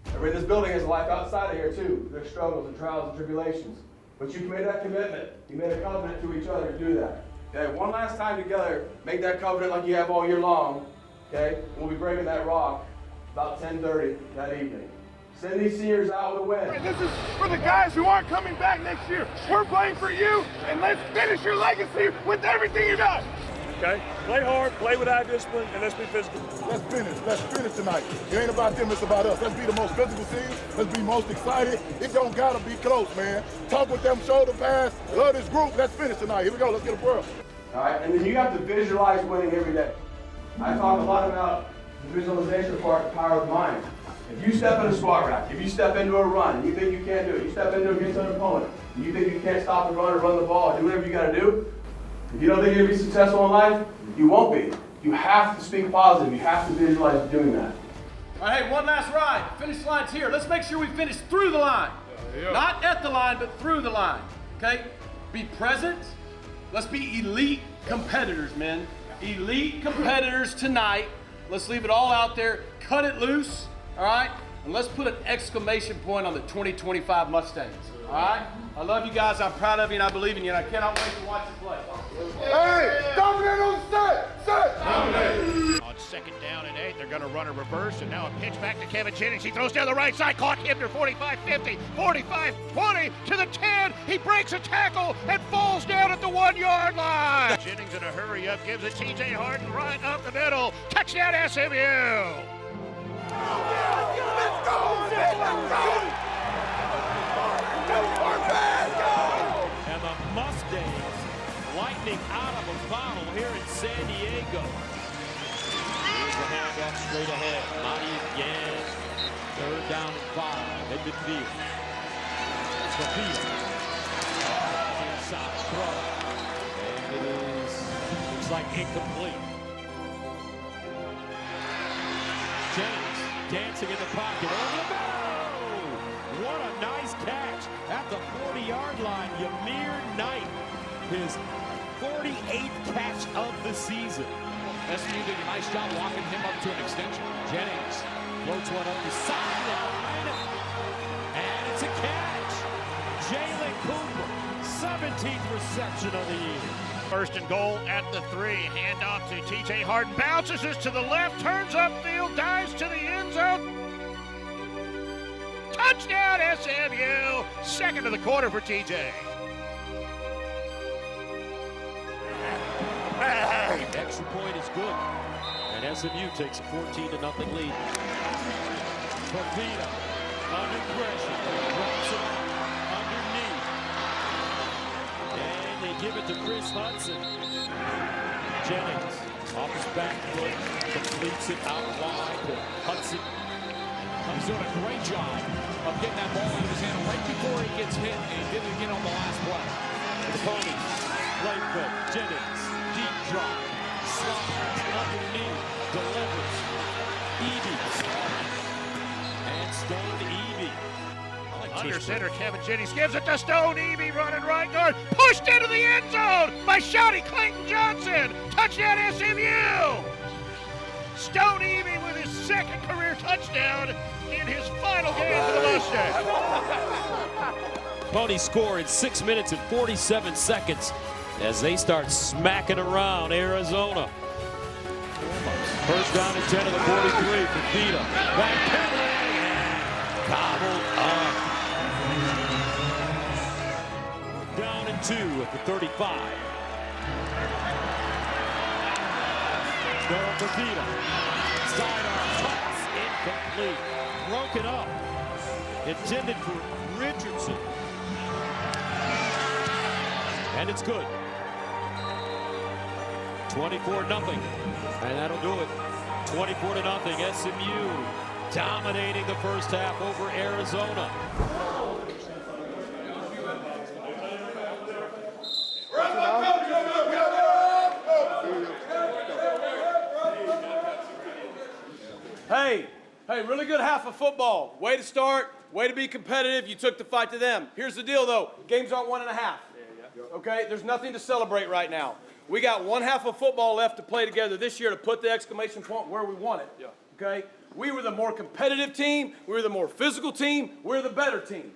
Everybody in this building has a life outside of here too. There's struggles and trials and tribulations. But you made that commitment. You made a covenant to each other to do that. Okay, one last time together, make that covenant like you have all year long. Okay, we'll be breaking that rock about 10:30 that evening. Send these seniors out with a win. This is for the guys who aren't coming back next year. We're playing for you, and let's finish your legacy with everything you got. Okay? Play hard, play with eye discipline, and let's be physical. Let's finish. Let's finish tonight. It ain't about them, it's about us. Let's be the most physical team. Let's be most excited. It don't gotta be close, man. Talk with them, shoulder pass. Love this group. Let's finish tonight. Here we go. Let's get a whirl. All right, and then you have to visualize winning every day. I talk a lot about the visualization part, the power of the mind. If you step in a squat rack, if you step into a run and you think you can't do it, you step into against an opponent, and you think you can't stop the run or run the ball, do whatever you got to do. If you don't think you're going to be successful in life, you won't be. You have to speak positive. You have to visualize doing that. All right, hey, one last ride. Finish line's here. Let's make sure we finish through the line. Not at the line, but through the line. Okay? Be present. Let's be elite competitors, men. Elite competitors tonight. Let's leave it all out there. Cut it loose. All right? And let's put an exclamation point on the 2025 Mustangs. All right? I love you guys. I'm proud of you, and I believe in you, and I cannot wait to watch you play. Hey, dominate on set. Dominate. On 2nd down and 8, they're going to run a reverse, and now a pitch back to Kevin Jennings. He throws down the right side, caught Hibner, 45-50, 45-20 to the 10. He breaks a tackle and falls down at the 1-yard line. Jennings in a hurry up, gives it T.J. Harden right up the middle. Touchdown SMU. Let's go. And the Mustangs lightning out of a bottle here in San Diego. Here's the handoff straight ahead. Monty again. 3rd down and 5 at midfield. Fafita. Inside throw. And it looks like incomplete. Jennings dancing in the pocket. Over the barrel. What a nice catch at the 40-yard line. Yamir Knight, his 48th catch of the season. SMU did a nice job walking him up to an extension. Jennings floats one up the sideline, and it's a catch. Jalen Cooper, 17th reception of the year. 1st and goal at the 3. Handoff to T.J. Harden. Bounces this to the left, turns upfield, dives to the end zone. Touchdown SMU. 2nd of the quarter for TJ. Extra point is good. And SMU takes a 14-0 lead. Fafita under pressure. Drops it underneath. And they give it to Chris Hudson. Jennings off his back foot. Completes it out wide to Hudson. He's doing a great job of getting that ball in his hand right before he gets hit, and he did it again on the last play. The Ponies, right foot, Jennings, deep drop, slides underneath, delivers, Eby, and Stone Eby. Under center, Kevin Jennings gives it to Stone Eby, running right guard, pushed into the end zone by Shouty Clayton Johnson. Touchdown SMU! Stone Eby with his 2nd career touchdown in his final game for the Mustangs. Ponies score in 6 minutes and 47 seconds as they start smacking around Arizona. 1st down and 10 of the 43 for Fafita. Back penalty and gobbled up. Down and 2 at the 35. Fafita. Sidearm toss, incomplete. Broken up. Intended for Richardson. And it's good. 24-0. And that'll do it. 24-0. SMU dominating the 1st half over Arizona. Hey, really good half of football. Way to start, way to be competitive. You took the fight to them. Here's the deal, though. Games aren't 1.5. Okay? There's nothing to celebrate right now. We got 1 half of football left to play together this year to put the exclamation point where we want it. Okay? We were the more competitive team. We were the more physical team. We're the better team.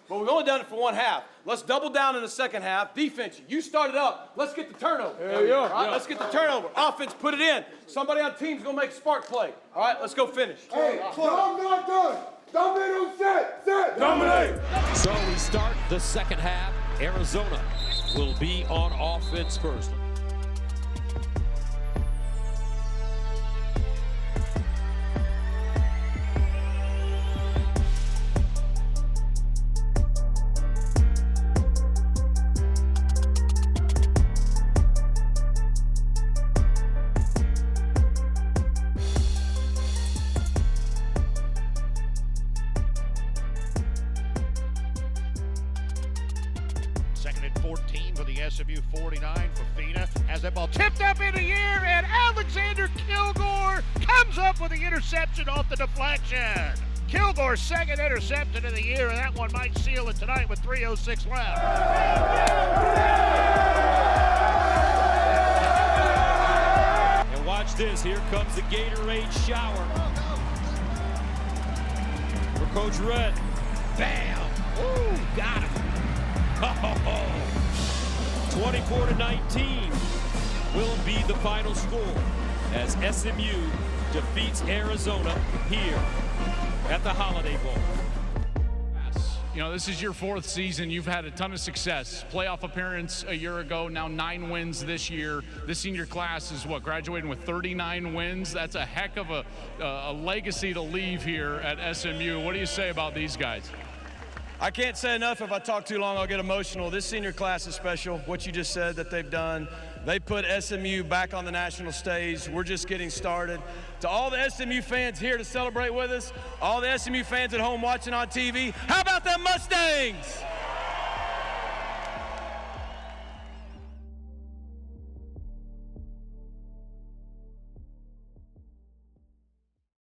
But we've only done it for 1 half. Let's double down in the 2nd half. Defense, you started up. Let's get the turnover. All right, let's get the turnover. Offense, put it in. Somebody on the team's going to make a spark play. All right, let's go finish. Hey, I'm not done. Dominate on set. Dominate. So we start the 2nd half. Arizona will be on offense first. 19 for the SMU 49 for Fina. Has that ball tipped up in the air, and Alexander Kilgore comes up with the interception off the deflection. Kilgore's second interception of the year, and that one might seal it tonight with 3:06 left. And watch this. Here comes the Gatorade shower for Coach Red. Bam! Ooh, got him. 24-19 will be the final score as SMU defeats Arizona here at the Holiday Bowl. You know, this is your fourth season. You've had a ton of success. Playoff appearance a year ago, now 9 wins this year. This senior class is what, graduating with 39 wins? That's a heck of a legacy to leave here at SMU. What do you say about these guys? I can't say enough. If I talk too long, I'll get emotional. This senior class is special. What you just said that they've done. They put SMU back on the national stage. We're just getting started. To all the SMU fans here to celebrate with us, all the SMU fans at home watching on TV, how about them Mustangs?